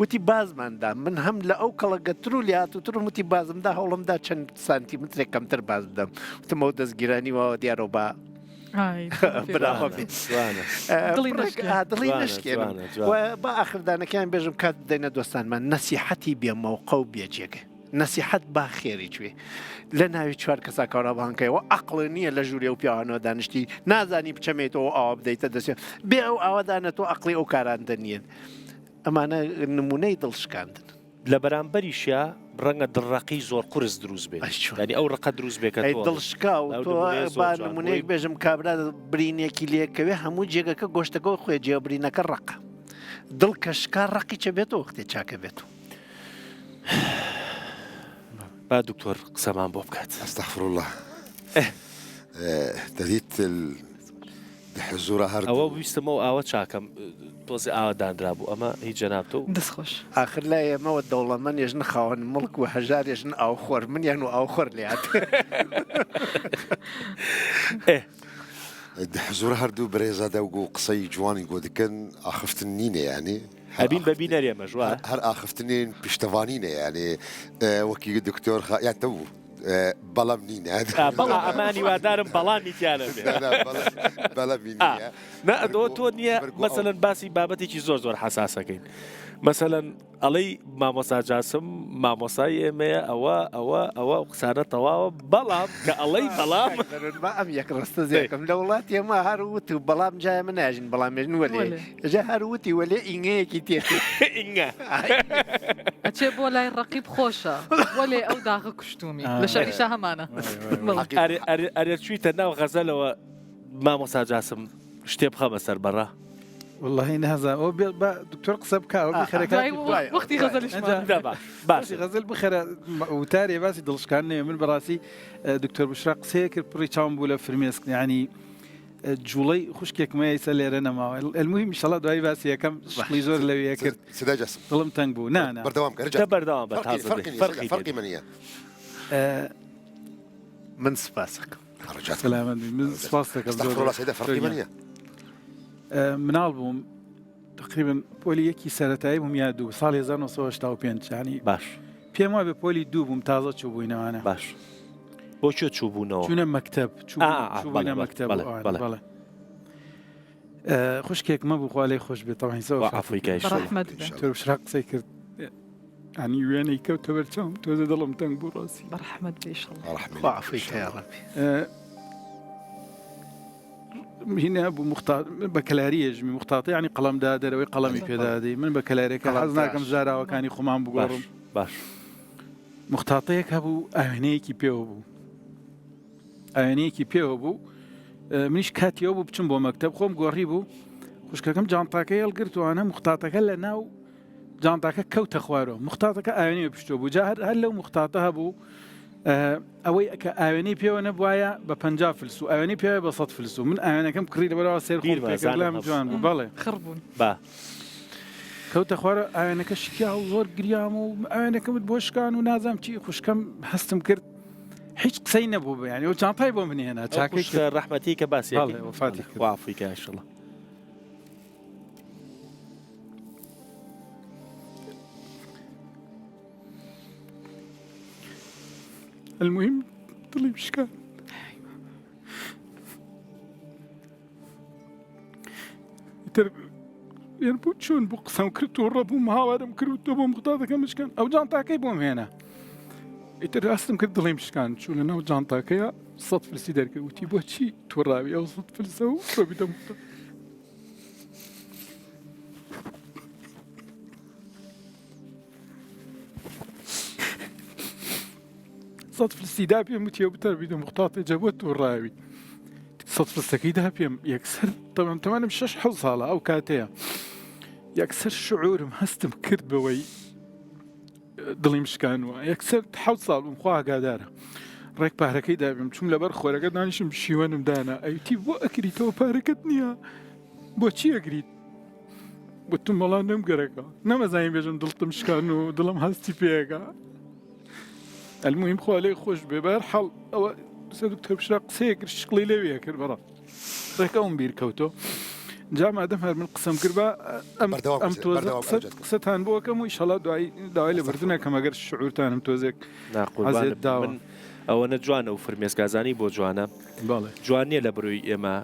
وتی بازماندا من هەم لە ئەو کەڵەگە ترول هاتووتر وتی بازمدا هەوڵمدا چەند سانتیمترێک کەمتر باز بدەم وتم ئەو دەستگیرانی وەوە دیارۆ با دڵی نشکێنم با ئاخردانەکەیان بێژم کات بدەینە دۆستانمان نەسیحەتی بێمەوقە و بێجێگە نەسیحەت با خێری کوێ لە ناوی چوار کەسا کاورا بانکەیەوە عەقڵ نییە لە ژوورێ و پیاوانەوە دانیشتی نازانی بچەمێتەوە ئاوا بدەیتە دەستێ بێ ئەو ئاوادانێتەوە عەقڵی ئەو کارانتە نیەن ئەمانە نمونەی دڵشکاندن لە بەرامبەریشە ڕەنگە دڕەقی زۆر قورس دروست بێت ینی ئەو ڕقە دروست بێکە دڵشکا و تۆ با نمونەیەک بێژم کابرا برینێکی لێکەوێ هەموو جێگەکە گۆشتەکەەوە خوێ جێبرینەکە ڕقە دڵ کەشکار ڕقی چە بێتەوە وەختێ چاکە بێتەوە با دکتۆر قسەمان بۆ بکات ئەستەغفر الله دەدیت حزورە هەر ئەوە ویستمەوە ئاوە چاکەم تۆزی ئاوادانرا بوو ئەمە هیچ جەنابتۆ دەستخۆش آخر لا ئێمەوە دەوڵەمەند ێژن خاوەن مڵک و هەژار ێژن ئاوخۆر منیان و ئاوخۆر لێات حزورە هەردوو بەرێزادە و قسەی جوانی گۆ دەکەن ئاخفتن نینە یعنی هەبین بەبینەر ئێمەژوە هەر ئاخفتنین پیشتەوانینە یعنی وەکی دکتۆر یاتە بوو بەڵام نینە بەڵا ئەمانی وادارم بەڵامی تیانە بەڵامی تۆ نییە مەسەلەن باسی بابەتێکی زۆر زۆر حساسەکەین مەسەلەن ئەڵەی مامۆسا جاسم مامۆسای ئێمەیە ئەوە قسانە تەواوە بەڵام کە ئەڵەی بەڵام ئەم یەک ڕستە زیێکم لە وڵات ئێمە هەروت و بەڵام جای من ناژین بەڵامێژن وەلێ ئەجا هەروتی وەلێ ئینگەیەکی تێ ئینگە ئەچێ بۆ لای ڕقیب خۆشە وەلێ ئەو داغە کوشتومی لە شەریشە هەمانە ئەرێ چوویتە ناو غەزەلەوە مامۆسا جاسم شتێ بخە بەسەر بەڕە والله نهزا او دكتور قصب كا بخير وقتي باشي غزل بخير وتاري باسي دلش كان من براسي دكتور بشراق سيكر بريتشام بولا فرميسك يعني جولي خوشكيك ما يسال انا ما المهم ان شاء الله داي باسي كم شغلي زور لو ياكر سدا جسم ظلم تنبو نا بردوام كرجع بردوام فرقي منيه من سپاسك سلام من سپاسك استغفر الله سيدي فرقي منيه مناڵ بووم تقریبا پۆلی یەکی سەرەتایی بووم یا دوو ساڵی 1995 ینی باش پێم وای بە پۆلی دوو بووم تازە چوو بووینەوانە باش بۆچێ چوو بوونەوە چوونە مەکتەب چوونە مەکتەب بەڵێ خوشکێک مەبوو خوا لێی خۆش بێت تەواهی ئافریقای ڕەحمەت تۆ بشراق قسەی کرد ینی وێنەی کەوتە بەرچاوم تۆزە دڵم تەنگ بوو ڕاستی بەڕەحمەت بێشڵ عفویکە هنا بە کەلاریەژمی مختاتی ینی قەڵەمدا دەرەوەی قەڵەمی پێدادەی من بە کەلارێکە حەز ناکەم ژاراوەکانی خۆمان بگۆڕم باش مختاتەیەک هەبوو ئاوێنەیەکی پێوە بوو ئاوێنەیەکی پێوە بوو منیش کاتیەوە بوو بچم بۆ مەکتەب خۆم گۆڕی بوو خوشکەکەم جانتاکەی هەڵگرتوانە مختاتەکە لە ناو جانتاکە کەوتە خوارەوە مختاتەکە ئاوێنەیە پشتۆ بوو جا هەر لەو مختاتە هەبوو ئەوەی کە ئاوێنەی پێوە نەبوایە بە 50 فلس و ئاوێنەی پێوە بە 100 فلس و من ئاوێنەکەم کڕی لەبەرەوە سێر خۆم جوان بوو بەڵێ خڕبوون با کەوتە خوارە ئاوێنەکە شکیا و زۆر گریام و ئاوێنەکەمت بۆ شکان و نازام چی خوشکەم هەستم کرد هیچ قسەی نەبوو بە ینی ئەو جانتای بۆ منێنا چاکەی ڕەحمەتی کە باسی وفاتی ئافریقای ئینشەڵڵا المهم دڵی بشکان یان بوو چۆن بوو قسەم کرد و ڕەبووم هاوارم کرد و تۆ بۆ مختاتەکە مشکان ئەو جانتاکەی بۆم هێنا ئیتر ئاستم کرد دڵی مشکان چوو لە ناو جانتاکەیە 100 فلسی دەرکرد وتی بۆچی تووڕاوی ئەو 100 فلسە و تۆ بیدەم 100 فلسی دا پێم وتیە بتەربیدە مختاتە جەبوە تووڕاوی 100 فلسەکەی دا پێم یەکسەر تەمەنم 6 ساڵە ئەو کاتەیە یەکسەر شعورم هەستم کرد بەوەی دڵی مشکانوە یەکسەر 7 ساڵ بووم خوا ئاگادارە ڕێک پارەکەی دابێم چوم لەبەر خۆرەکە دانیشم شیوەنم دانا ئەوتی بۆ ئەکریتەوە پارەکەت نییە بۆچی ئەگریت بتم وەڵام نەمگەرەکە نەمەزانین بێژم دڵتم شکان و دڵم هەستی پێەکە المهم خوا لێی خۆش بێ بەهەرحاڵ ئەوە دکتۆر بشرا قسەیەک شقڵی لێویە کرد بەڕە ڕێکەوم بیر کەوتۆ جا مادەم هەر من قسەم کرد بە ئەم تۆزە قسەتان بۆکەم و ئیشەڵا داوای لە بردنەکەم ئەگەر شعورتانم تۆزێک ناقوربانت داوە ئەوەنە جوانە و فرمێسکازانی بۆ جوانە جوان نییە لە بروی ئێمە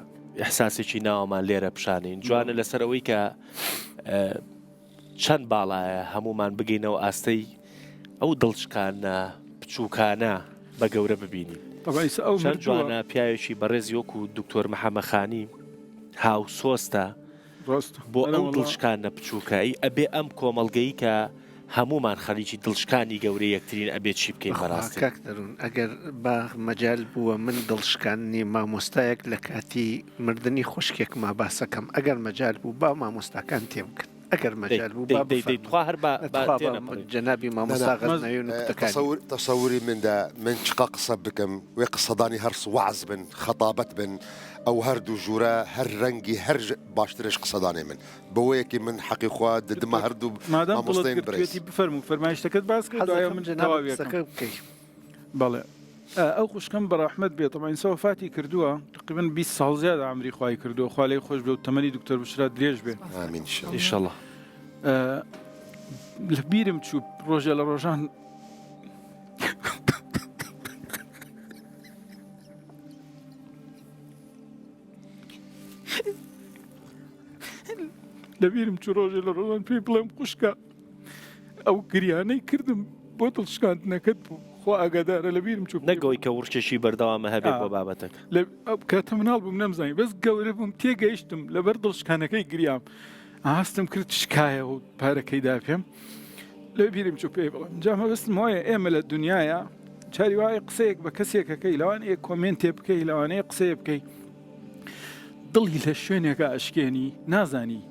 ئەحساسێکی ناوەمان لێرە پیشانین جوانە لەسەرەوەی کە چەند باڵایە هەمومان بگەینەوە ئاستەی ئەو دڵشکانە بچووکانە بە گەورە ببینی چەند جوانە پیاوێکی بەڕێزی وەکو دکتۆر محەمەخانی هاو سۆستە بۆ ئەو دڵشکانە بچووکە ئەبێ ئەم کۆمەڵگەی کە هەمومان خەریکی دڵشکانی گەورەی یەکترین ئەبێت چی بکەین بەڕاستی کاک دەروون ئەگەر با مەجال بووە من دڵشکانی مامۆستایەک لە کاتی مردنی خوشکێک ما باسەکەم ئەگەر مەجال بوو با مامۆستاکان تێم کرد ئەگەر مەجال بوو هەر جەنابی مامۆستا غەزنەوی تەسەوری من چقا قسە بکەم وێ قسەدانی هەرس وعز بن خەتابەت بن ئەو هەردوو ژوورە هەر ڕەنگی هەر باشترش قسەدانێ من بەوەیەکی من حەقی خوا ددمە هەردوو مادەمڵێتی بفەرمو فەرمایشتەکەت باس کرد من جەناوەکە بکەیت بەڵێ ئەو خوشکەم بەڕەحمەت بێت ئەمە وفاتی کردووە تقریباً 20 ساڵ زیادە عمری خوای کردووە خوا لێی خۆش بێ و تەمەنی دکتۆر بشرا درێژ بێ ئامین ئینشەڵڵا لە بیرم چوو ڕۆژە لە ڕۆژان لەبیرم چوو ڕۆژێ لە ڕۆژان پێی بڵێم خوشکە ئەو گریانەی کردم بۆ دڵشکاندنەکەت بوو خوا ئاگادارە لەبیرم چوو نەگەوەی کە وڕکێشی بەردەوامە هەبێت بۆ بابەتەکە کاتە مناڵ بووم نەمزانی بەس گەورە بووم تێگەیشتم لەبەر دڵشکانەکەی گریام ئاستم کرد شکایە و پارەکەی دا پێم لەبیرم چوو پێی بڵێم جامە بەستم وایە ئێمە لە دنیاە چاری وایە قسەیەک بە کەسێکەکەی لەوانەیە کۆمنتێ بکەی لەوانەیە قسەیە بکەی دڵی لە شوێنێکە ئەشکێنی نازانی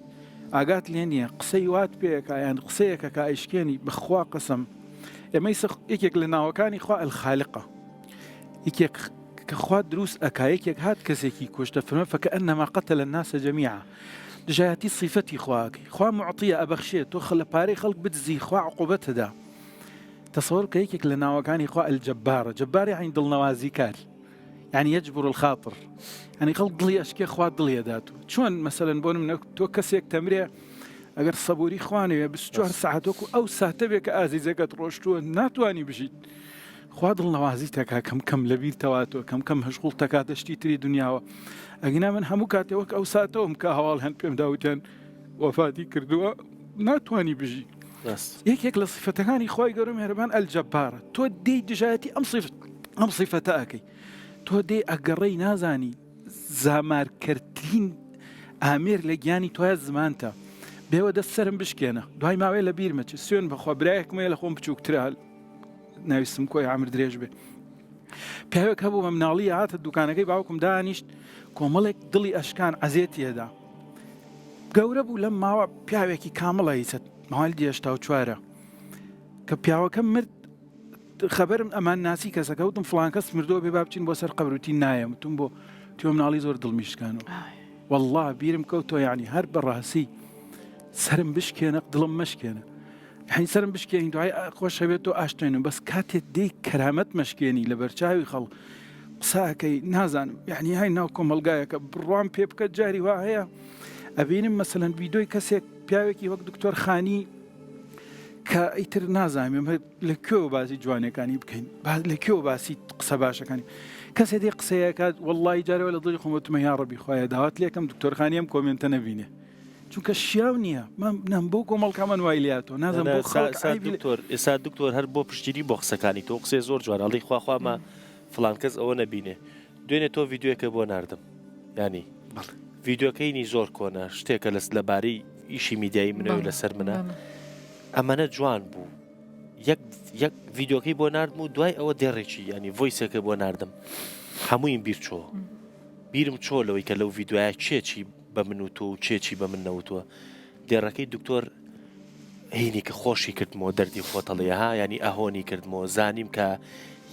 ئاگات لێ نییە قسەی وات پێیەکە یان قسەیەکە کە ئایشکێنی بەخوا قسم ئێمەی یەکێک لە ناوەکانی خوا الخالقە یەکێک کە خوا دروست ئەکایەکێک هات کەسێکی کوشتە فەرمە فەکەئەنەما قەتەلە الناس جەمیعا دژایەتی صیفەتی خواکەی خوا معتیە ئەبەخشێت تۆ لە پارەی خەڵک بدزی خوا عقوبەتەدا تەسەوەر کە یەکێک لە ناوەکانی خوا الجەبارە جەبار یعنی دڵنەوازی کار يعني يجبر الخاطر يعني خلق دڵی ئەشکێ خوا دڵیە داتوە چۆن مەسەلەن بۆ نمونە تۆ کەسێک تەمرێ ئەگەر سەبووری خوانەوێ 24 ساعت وەکو ئەو ساتە بێ کە ئازیزەکەت ڕۆشتووە ناتوانی بژیت خوا دڵنەوازی تەکا کەم لەبیر تەواتۆ کەم هەشغوڵ تەکاتە شتی تری دنیاوە ئەگەنا من هەموو کاتێ وەک ئەو ساتەوەم کە هەواڵ هەند پێم داوتیان وەفاتی کردووە ناتوانی بژی یەکێک لە صیفەتەکانی خۆی گەورە مێرەبان ئەلجەبارە تۆ دێی دژایەتی ئەم صیفەتە ئەەکەی تۆ دێ ئەگەڕەی نازانی زامارکردترین ئامێر لە گیانی تۆە زمانتە بێوە دەست سرم بشکێنە دوای ماوەیە لە بیرمەچ سوێن بەخوا برایەکمەیە لە خۆم بچووکترا ناویستم کۆی عامر درێژ بێ پیاوێک هەبوو مە مناڵی هاتە دوکانەکەی باوکم دانیشت کۆمەڵێک دڵی ئەشکان عەزیەتیەدا گەورە بوو لەم ماوە پیاوێکی کامڵە هیچەت ماوەی دێشتا و چوارە کە پیاوەکەم مرد خەبەرم ئەمان ناسی کەسەکەوتم فڵان کەس مردۆ بێ با بچین بۆ سەر قەبروتی نایەم وتم بۆ تۆ مناڵی زۆر دڵمیشکانەوە والله بیرم کەوتۆ یعنی هەر بەڕاستی سرم بشکێنە دڵم مەشکێنە یعنی سرم بشکێنی دوای خۆش هەبێت تۆ ئاشتێنم بەس کاتێت دێی کەرامەت مەشکێنی لە بەرچاوی خەڵ قساکەی نازانم یعنی های ناو کۆمەلگایەکە بڕوام پێ بکەت جاری وا هەیە ئەبینم مەسەلەن ڤیدۆی کەسێک پیاوێکی وەک دکتۆر خانی کە ئیتر نازانم لەکوێوە باسی جوانەکانی بکەین لەکوێوە باسی قسە باشەکانی کەسێ دێ قسەیەکات وەڵڵی جارەوە لە دڵی خۆمەتمە یا ڕەبی خۆیە داوات لێکم دکتۆر خانیم کۆمنتە نەبینێ چونکە شیاو نییە من بۆ کۆمەڵکەمە وایلیاتۆ نازم بۆ دکتۆر ئێستا دکتۆر هەر بۆ پشتگیری بۆ قسەکانی تۆ قسێ زۆر جوان ئەڵی خواخوامە فڵان کەس ئەوە نەبینێ دوێنێ تۆ ڤیددیوەکە بۆ ناردم ینی ڤیددیوەکەینی زۆر کۆنە شتێکە لەبارەی ئیشی میدیایی منەوە لەسەر منە ئەمەنە جوان بوو یەک ڤیددیوەکەی بۆ نردم و دوای ئەوە دێڕێکی ینی ڤۆیسەکە بۆ نردم هەموویم بیر چۆ بیرم چۆ لەوەی کە لەو ڤیددیوایە چێکی بە من و تۆ و چێکی بە من نەوتووە دێڕەکەی دکتۆر هینی کە خۆشی کردمەوە دەردی خۆتەڵەیە ها ینی ئەهۆنی کردمەوە زانیم کە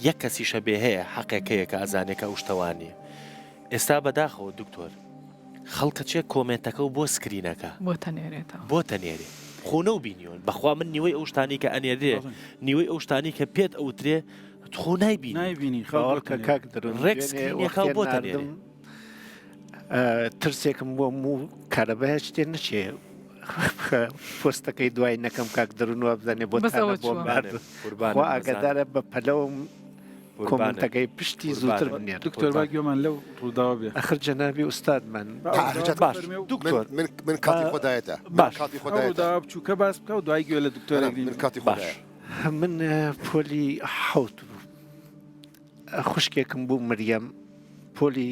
یەک کەسیشە بێ هەیە حەقێکەیە کە ئەزانێکە ئەو شتەوانێ ئێستا بەداخەوە دکتۆر خەڵکە چێک کۆمنتەکە و بۆ سکرینەکە بۆ تەنێرێ خۆنە و بینیۆن بەخوا من نیوەی ئەو شتانی کە ئەنێرێ نیوەی ئەو شتانی کە پێت ئەوترێ خۆ نایبینی کاک ڕێکسکرینەکە بۆ تەنێرێ ترسێکم بۆ کارەبای شتێ نەچێ پۆستەکەی دوای نەکەم کاک دەروونەوە بزانێ بۆ بۆ ئاگدارە بە پەلەوم کۆمنتەکەی پشتی زووتر بنێت دکتۆر باگوێمان لەو ڕووداوە بێ ئەخر جەنابی ئوستادمان دکتۆر من کاتی خۆدایەتە کاتی خۆدایەتە بچووکە باس بکە و دوای گوێ لە دکتۆرێک من کاتی خۆدایە من پۆلی حوت بوو خوشکێکم بوو مریەم پۆلی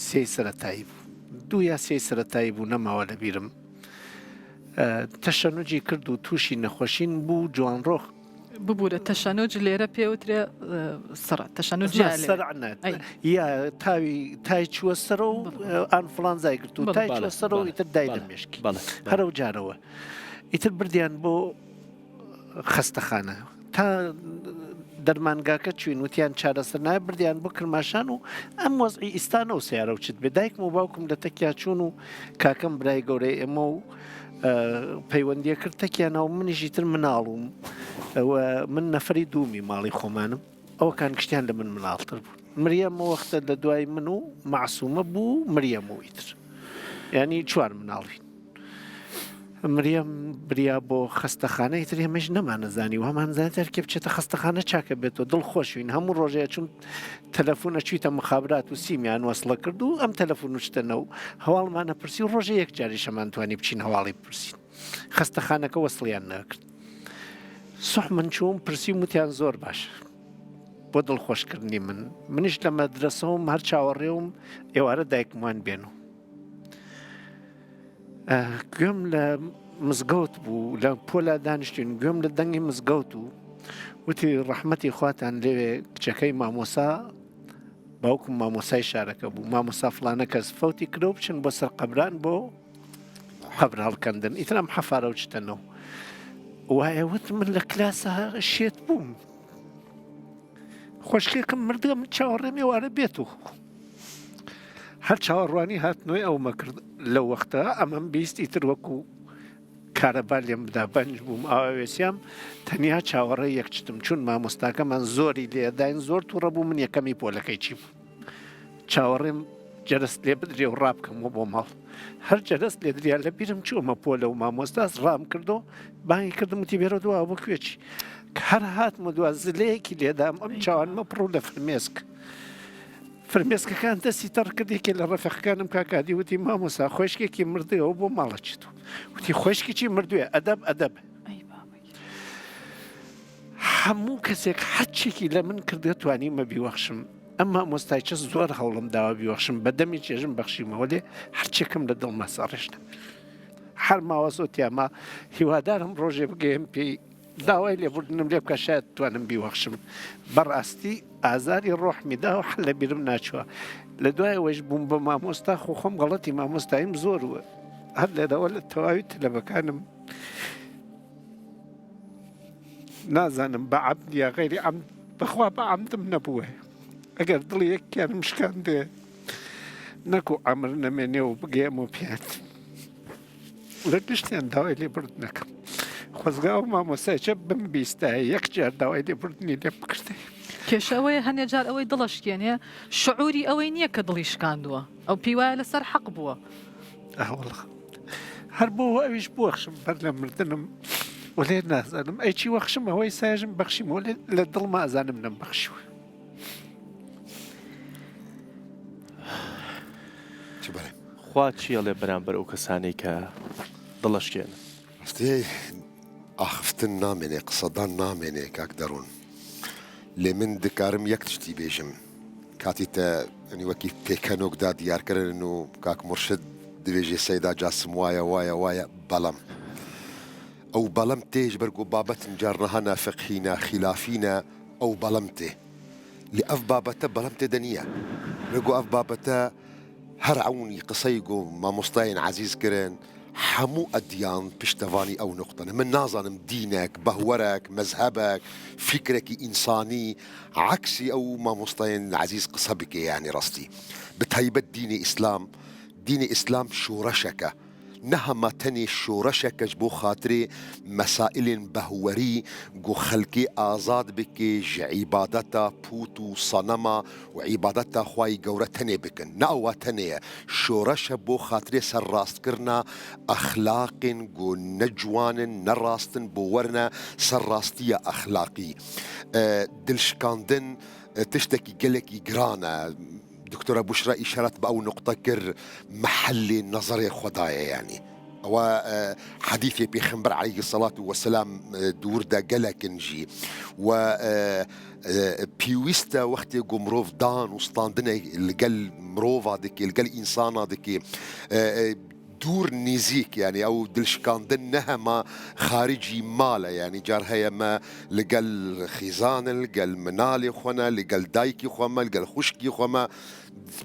سێ سەرەتایی بوو دوو یا سێ سەرەتایی بوو نەماوە لە بیرم تەشەنوجی کرد و تووشی نەخۆشین بوو جوانڕۆخ ببوورە تەشەنۆج لێرە پێوترێ سەرەت تەشەنۆج یا تای چووە سەرە و ئان فڵانزای کرد و تای چووە سەرە و ئیتر دای لە مێشکی هەرە و جارەوە ئیتر بردیان بۆ خەستەخانە تا دەرمانگاکە چوین وتیان چارەسەر نایە بردیان بۆ کرماشان و ئەم وەزعی ئیستانە و سیارە و چت بێ دایکم و باوکم لە تەکیا چوون و کاکەم برای گەورەی ئێمە و پەیوەندیە کرد تەکیانەوە منیشی تر مناڵوم من نەفری دوومی ماڵی خۆمانم ئەوەکان کشتیان لە من مناڵتر بوون مریەم وەختە لە دوای من و معسوومە بوو مریەم و ئیتر ینی چوار مناڵین مریەم بریا بۆ خەستەخانەی تر هێمەش نەمانەزانی و هەمانزانێت هەرکێ بچێتە خەستەخانە چاکە بێتەوە دڵخۆشوین هەموو ڕۆژەیە چون تەلەفۆنە چویتە مخابرات و سیمیان وەسڵە کرد و ئەم تەلەفۆن وشتەنە و هەواڵمانە پرسی و ڕۆژە یەک جاری شەمانتوانی بچین هەواڵی بپرسین خەستەخانەکە وەسڵیان نەکرد سوح من چووم پرسی وتیان زۆر باشە بۆ دڵخۆشکردنی منیش لە مەدرسەوم هەر چاوەڕێوم ئێوارە دایکمان بێن و گوێم لە مزگەوت بوو لە پۆلا دانیشتین گوێم لە دەنگی مزگەوت و وتی ڕەحمەتی خواتان لێوێ کچەکەی مامۆسا باوکم مامۆسای شارەکە بوو مامۆسا فڵانە کەس فەوتی کرە و بچن بۆ سەر قەبران بۆ قەبر هەڵکەندن ئیتر ئەم حەفارە و چتەنەوە وایە وت من لە کلاسە شێت بووم خۆشکێکم مردم چاوەڕێم ێوارە بێت و هەر چاوەڕوانی هاتنەوەی ئەومە کرد لەو وەختە ئەمەم بیست ئیتر وەکو کارەبا لێم بدا بەنج بووم ئاوێسیام تەنیا چاوەڕێ یەکچتم چون مامۆستاکەمان زۆری لێداین زۆر تووڕە بوو من یەکەمی پۆلەکەی چی بوو چاوەڕێم جەرەست لێ بدرێ و ڕابکەمەوە بۆ ماڵ هەر جەرەست لێ دریا لە بیرم چوومە پۆلە و مامۆستاس ڕام کردو بانگی کردم وتی بێرە دووە بۆ کوێچی هەر هاتمە دوازلەیەکی لێدام ئەم چاوانمە پڕوو لە فرمێسکەکان دەستی تەڕ کردێکی لە ڕەفەقەکانم کاکادی وتی مامۆستا خۆشکێکی مردووەوە بۆ ماڵەچیت وتی خۆشکێکی مردووە ئەدەب هەموو کەسێک حەچێکی لە من کردێت توانیمە بیوەخشم ئەمما مۆستایچە زۆر هەوڵم داوا بیوەخشم بەدەمی چێژم بەخشیمەوە لێ هەرچێکم لە دڵ مەسەڕێشتە هەر ماوە زۆتیاما هیوادارم ڕۆژێ بگەیم پێی داوای لێبوردنم لێ بکە شاید توانم بیوەخشم بەڕاستی ئازاری ڕۆحمیدا و حل لە بیرم ناچووە لە دوایەوەش بووم بە مامۆستا خۆم گەڵەتی مامۆستاییم زۆر وە هەر لێرەوە لە تەواوی تلەبەکانم نازانم بە عەمد یا غەیری عەمد بەخوا بە عەمدم نەبووە ئەگەر دڵی یەکیانم شکاندێ نەکو ئەمر نەمێنێ و بگەێمەوە پێات لە گشتیان داوای لێبرد نەکەم خۆزگا و مامۆسایچە بمبیستایە یەک جار داوای لێبردنی لێ بکردێ کێشەوەی هەنێ جار ئەوەی دڵشکێنێ شعوری ئەوەی نییە کە دڵی شکاندووە ئەو پێی وایە لەسەر حەق بووە ئەوڵ هەر بۆ ئەویش بوەخشم بەر لە مردنم وەلێ نازانم ئەیچی وەخشم ئەوەی ساژم بەخشیمەوە لە دڵما ئازانم نەم بەخشیوە خوا چیە لێ بەرامبەر ئەو کەسانەی کە دڵشکێن ئاخفتن نامێنێ قسەدان نامێنێ کاک دەڕۆن لێ من دکارم یەک تشتی بێژم کاتی تە وەکی پێکەنۆکدا دیارکردن و کاک مرشد دەبێژێ سەیدا جاسم وایە بەڵام ئەو بەڵام تێژ بەرگۆ بابەتم جارنەهانە فقهینە خلافینە ئەو بەڵام تێ لێ ئەف بابەتە بەڵام تێدە نییە ڕێگۆ ئەف بابەتە هەر عونی قسەی گۆ مامۆستاین عزیز کردن هەموو ئەدیان پشتەوانی ئەو نقطەنە من نازانم دینێک بەهوەرێک مەزهەبێک فکرێکی ئینسانی عکسی ئەو مامۆستاین عزیز قسە بکێ یانی ڕاستی بتایبەت دینی ئیسلام شۆڕەشەکە نەهەمە تەنێ شۆڕەشەکەش بۆ خاترێ مەسائلên بەهوەری گۆ خەلکێ ئازاد بکێ ژە عیبادەتە پوت و سەنەما و عیبادەتە خوای گەورە تەنێ بکن نە ئەوە تەنەیە شۆڕەشە بۆ خاترێ سەرڕاستکردنا ئەخلاقین گۆ نەجوانن نەڕاستن بۆ وەرنە سەرڕاستیە ئەخلاقی دڵشکاندن تشتێکی گەلێکی گرانە دكتورة بشرى إشارات بأو نقطة كر محل نظر خدايا يعني و حديثي بيخنبر عليه الصلاة والسلام دور دا قلق نجي و بيويستا وقت مروف دان وستاندنا القل مروفا دكي القل إنسانا دكي دور نزيك يعني او دلشكاندن نهما خارجي ماله يعني جار هيا ما لقل خيزان لقل منالي خونا لقل دايكي خوما لقل خشكي خوما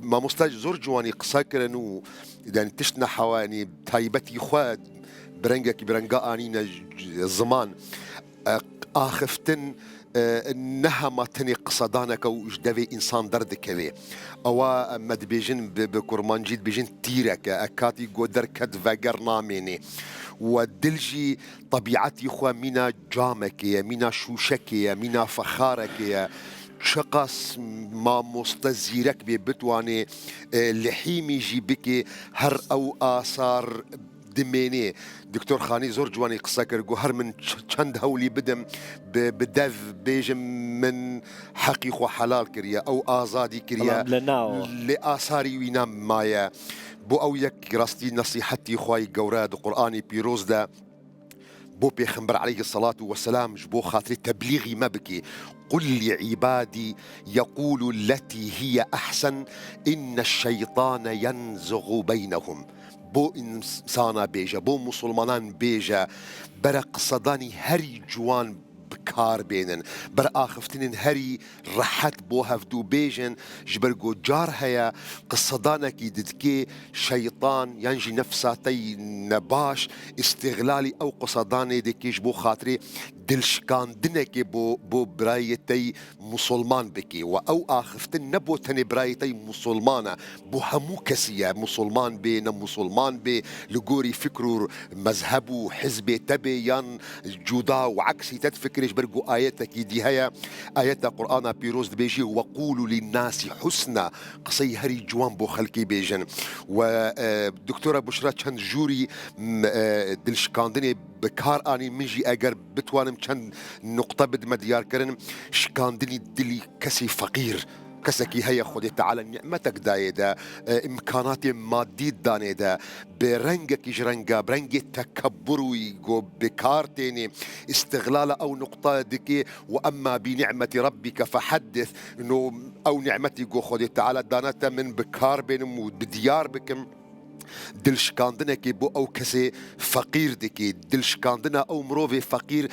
ما مستاج زور جواني قساكرن و يعني تشنا حواني تايبتي خواد برنجك برنجا انينا زمان اخفتن نهما تني قصدانك وجدوي انسان دردكوي او مد بيجن بكرمانجيد بيجن تيرك اكاتي قدر كد فقر ناميني ودلجي طبيعتي خو منا جامك منا شوشك منا فخارك شقص ما مستزيرك بتواني لحيمي جيبك هر او آثار دميني دكتور خاني زور جواني قصة كرقو هر من چند هولي بدم بدف بيجم من حقيق وحلال كريا أو آزادي كريا لآثاري وينام مايا بو أو يك راستي نصيحتي خواي قوراد قرآني بيروز دا بو بيخنبر عليه الصلاة والسلام جبو خاطري تبليغي ما بكي قل لعبادي يقول التي هي أحسن إن الشيطان ينزغ بينهم بو إنسانا بيجا بو مسلمانان بيجا برق صداني هري جوان بكار بينن بر آخفتنين هري رحت بو هفدو بيجن جبرقو جار هيا قصدانا كي ددكي شيطان ينجي نفساتي نباش استغلالي أو قصداني دكيش بو خاطري دلشكان دنكي بو برايتي مسلمان بكي او آخفتن نبو تني برايتي مسلمانة بو همو كسية مسلمان بي نمسلمان بي لقوري فكرو مذهبو حزبي تبي ين جودا وعكسي تتفكرش برقو آياتك دي هيا آيات قرآن بيروز بيجي وقولوا للناس حسنا قصي هري جوان بو خلقي بيجن ودكتورة بشرى چند جوري دلشكاندني بکار ئانی منژی ئەگەر بتوانم چەند نقطە بدمە دیارکردن شکاندنی دلی کەسی فەقیر کەسێکی هەیە خودی تەعالە نیعمەتێک دایێدا ئیمکاناتی مادی دانێدا بێ ڕەنگێکیش ڕەنگە بڕەنگی تەکەبڕووی گۆ بکار تێنێ استغلالە ئەو نقطە دکێ و ئەمما بنعمەتی ربیکە فەحەدث ئەو نیعمەتی گۆ خودی تەعالە دانەتە من بکار بێنم و بدیار بکەم دلشکاندنێکی بۆ ئەو کەسێ فەقیر دکێ دلشکاندنە ئەو مرۆڤێ فەقیر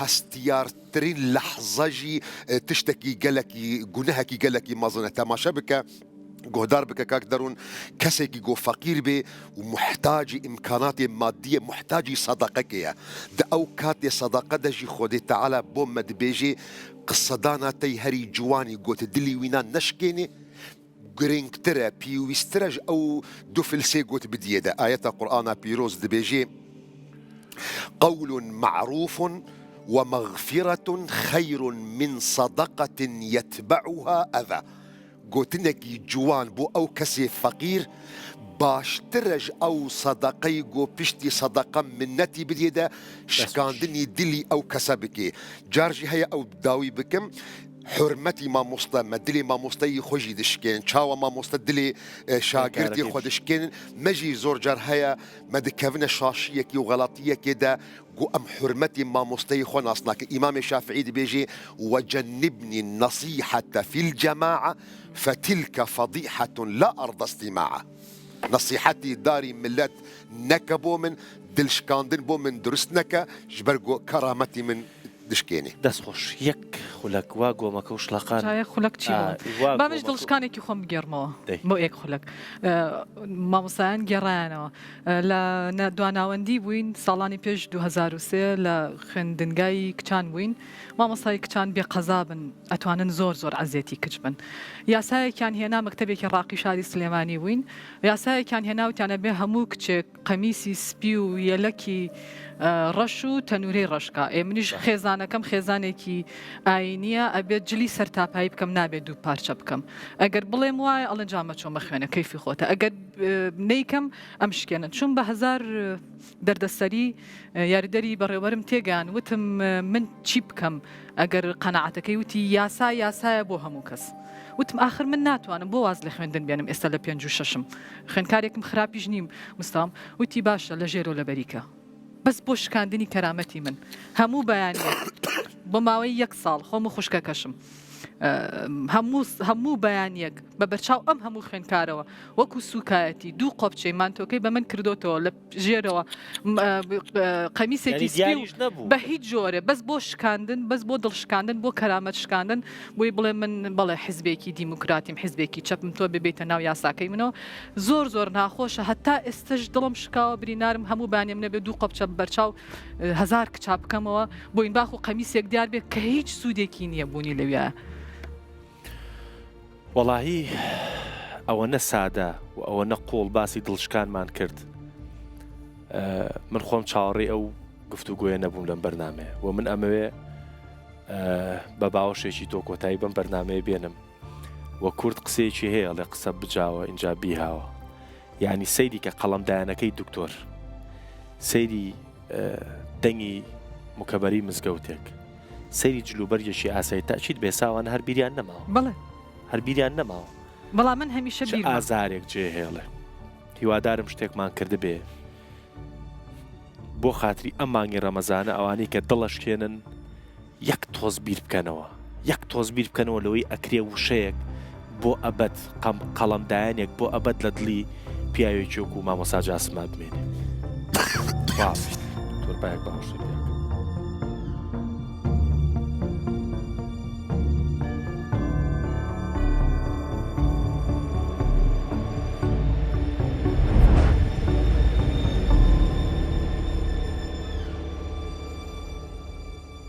هەستیارترین لەحزەژی تشتێکی گەلێکی گونەهێکی گەلێکی مەزنە تەماشە بکە گۆدار بکە کاک دەروون کەسێکی گۆ فەقیر بێ و محتاجی ئیمکاناتی مادیە محتاجی سەدەقەکەیە ئەو کاتێ سەدەقە دەژی خودی تەعالە بۆ مەدبێژێ قسەدانە تەی هەری جوانی گۆتە دلی وینان نەشکێنێ گرنگترە پیویسترەش ئەو دوو فلسێ گوت بدیێدە ئاەتە قورئانە پیرۆز دەبێژێ قول معروف ومغفرة خير من صدقة يتبعها أذى گوتنێکی جوان بۆ ئەو کەسێ فەقیر باشترەش ئەو سەدەقەی گۆ پشتی سەدەقە منەتی بدێدە شکاندنی دلی ئەو کەسە بکێ جارژی هەیە ئەو داوی بکەم حرمەتی مامۆستا مە دلی مامۆستایی خۆشی دشکێن چاوە مامۆستا دلی شاگردی خۆ دشکێن مەژی زۆر جار هەیە مەدەکەونە شاشیەکی و غەڵاتیەکێدا گو ئەم حرمەتی مامۆستایی خۆ ناسناکە ئیمامی شافعی دەبێژێ وجنبني النصيحة في الجماعة فتلك فضيحة لا أرضى استماعها نصيحتي داري ملت نەکە بۆ من دلشکاندن بۆ من دروست نەکە ژبەر کەرامەتی من دشکێنێ دەستخۆش یەک خولەک وا گۆمەکە و شڵەقان خولەک چی بامش دڵشکانێکی خۆم بگێڕمەوە بۆ یەک خولەک مامۆسایان گێڕایانەوە لە دواناوەندی بووین ساڵانی پێش 2023 لە خوێندنگای کچان بووین مامۆستای کچان بێ قەزا بن ئەتوانن زۆر عەزیەتی کچ بن یاسایەکیان هێنا مەکتەبێکی ڕاقی شاری سلێمانی بووین یاسایەکیان هێناوتیانە بێ هەموو کچێک قەمیسی سپی و یەلەکی ڕەش و تەنورەی ڕەشکا منیش خێزانەکەم خێزانێکی ئاینیە ئەبێت جلی سەرتاپایی بکەم نابێت دوو پارچە بکەم ئەگەر بڵێم وایە ئەڵە جامە چۆمە خوێنە کەیفی خۆتە ئەگەر نەیکەم ئەم شکێنن چون بە هەزار دەردەسەری یاریدەری بەڕێوەرم تێگەیان وتم من چی بکەم ئەگەر قەنەعەتەکەی وتی یاسایە بۆ هەموو کەس وتم آخر من ناتوانم بۆ واز لە خوێندن بێنم ئێستا لە 5 و 6 خوێندکارێکم خراپیش نیم مستام وتی باشە لە ژێرۆ لە بەریکە بەس بۆ شکاندنی کەرامەتی من هەموو بەیانێک بۆ ماوەی 1 ساڵ خۆم و خوشکەکەشم هەموو بەیانیەک بە بەرچاو ئەم هەموو خوێندکارەوە وەکو سوکایەتی دوو قۆپچەی مانتۆکەی بە من کردوتەوە لە ژێرەوە قەمیسێکی بە هیچ جۆرە بەس بۆ شکاندن بەس بۆ دڵشکاندن بۆ کەرامەت شکاندن بۆی بڵێ من بەڵێ حیزبێکی دیموکراتیم حیزبێکی چەپم تۆ ببێتە ناو یاساکەی منەوە زۆر ناخۆشە هەتا ئێستش دڵم شکاوە برینارم هەموو بانێم نەبێت دوو قۆپچە بەرچاو 1000 کچاپ بکەمەوە بۆین باخ و قەمیسێک دیار بێت کە هیچ سوودێکی نییە بوونی لەوێ وەڵاهی ئەوە نە سادە و ئەوە نە قۆڵ باسی دڵشکانمان کرد من خۆم چاوەڕێ ئەو گفتوگۆیە نەبووم لەم بەرنامەیە و من ئەمەوێ بە باوەشێکی تۆ کۆتایی بەم بەرنامەیە بێنم وە کورد قسەیەکی هەیە لە قسە بجاوە اینجا بیهاوە یعنی سەیری کە قەڵەمدایانەکەی دکتۆر سەیری دەنگی مکەبەری مزگەوتێک سەیری جلوبەرگێکی ئاسایی تاچیت بێساوانە هەر بیریان نەماوە بڵێ هەر بیریان نەماوە بەڵام من هەمیشە بیر ئازارێک جێهێڵێ هیوادارم شتێکمان کرد بێ بۆ خاتری ئەم مانگی ڕەمەزانە ئەوانەی کە دڵەشکێنن یەک تۆز بیر بکەنەوە یەک تۆز بیر بکەنەوە لەوەی ئەکرێ وشەیەک بۆ ئەبەت قەڵەمدایانێک بۆ ئەبەت لە دڵی پیاوێکی وەکو مامۆستا جاسمات بمێنێ تۆربایەک باشی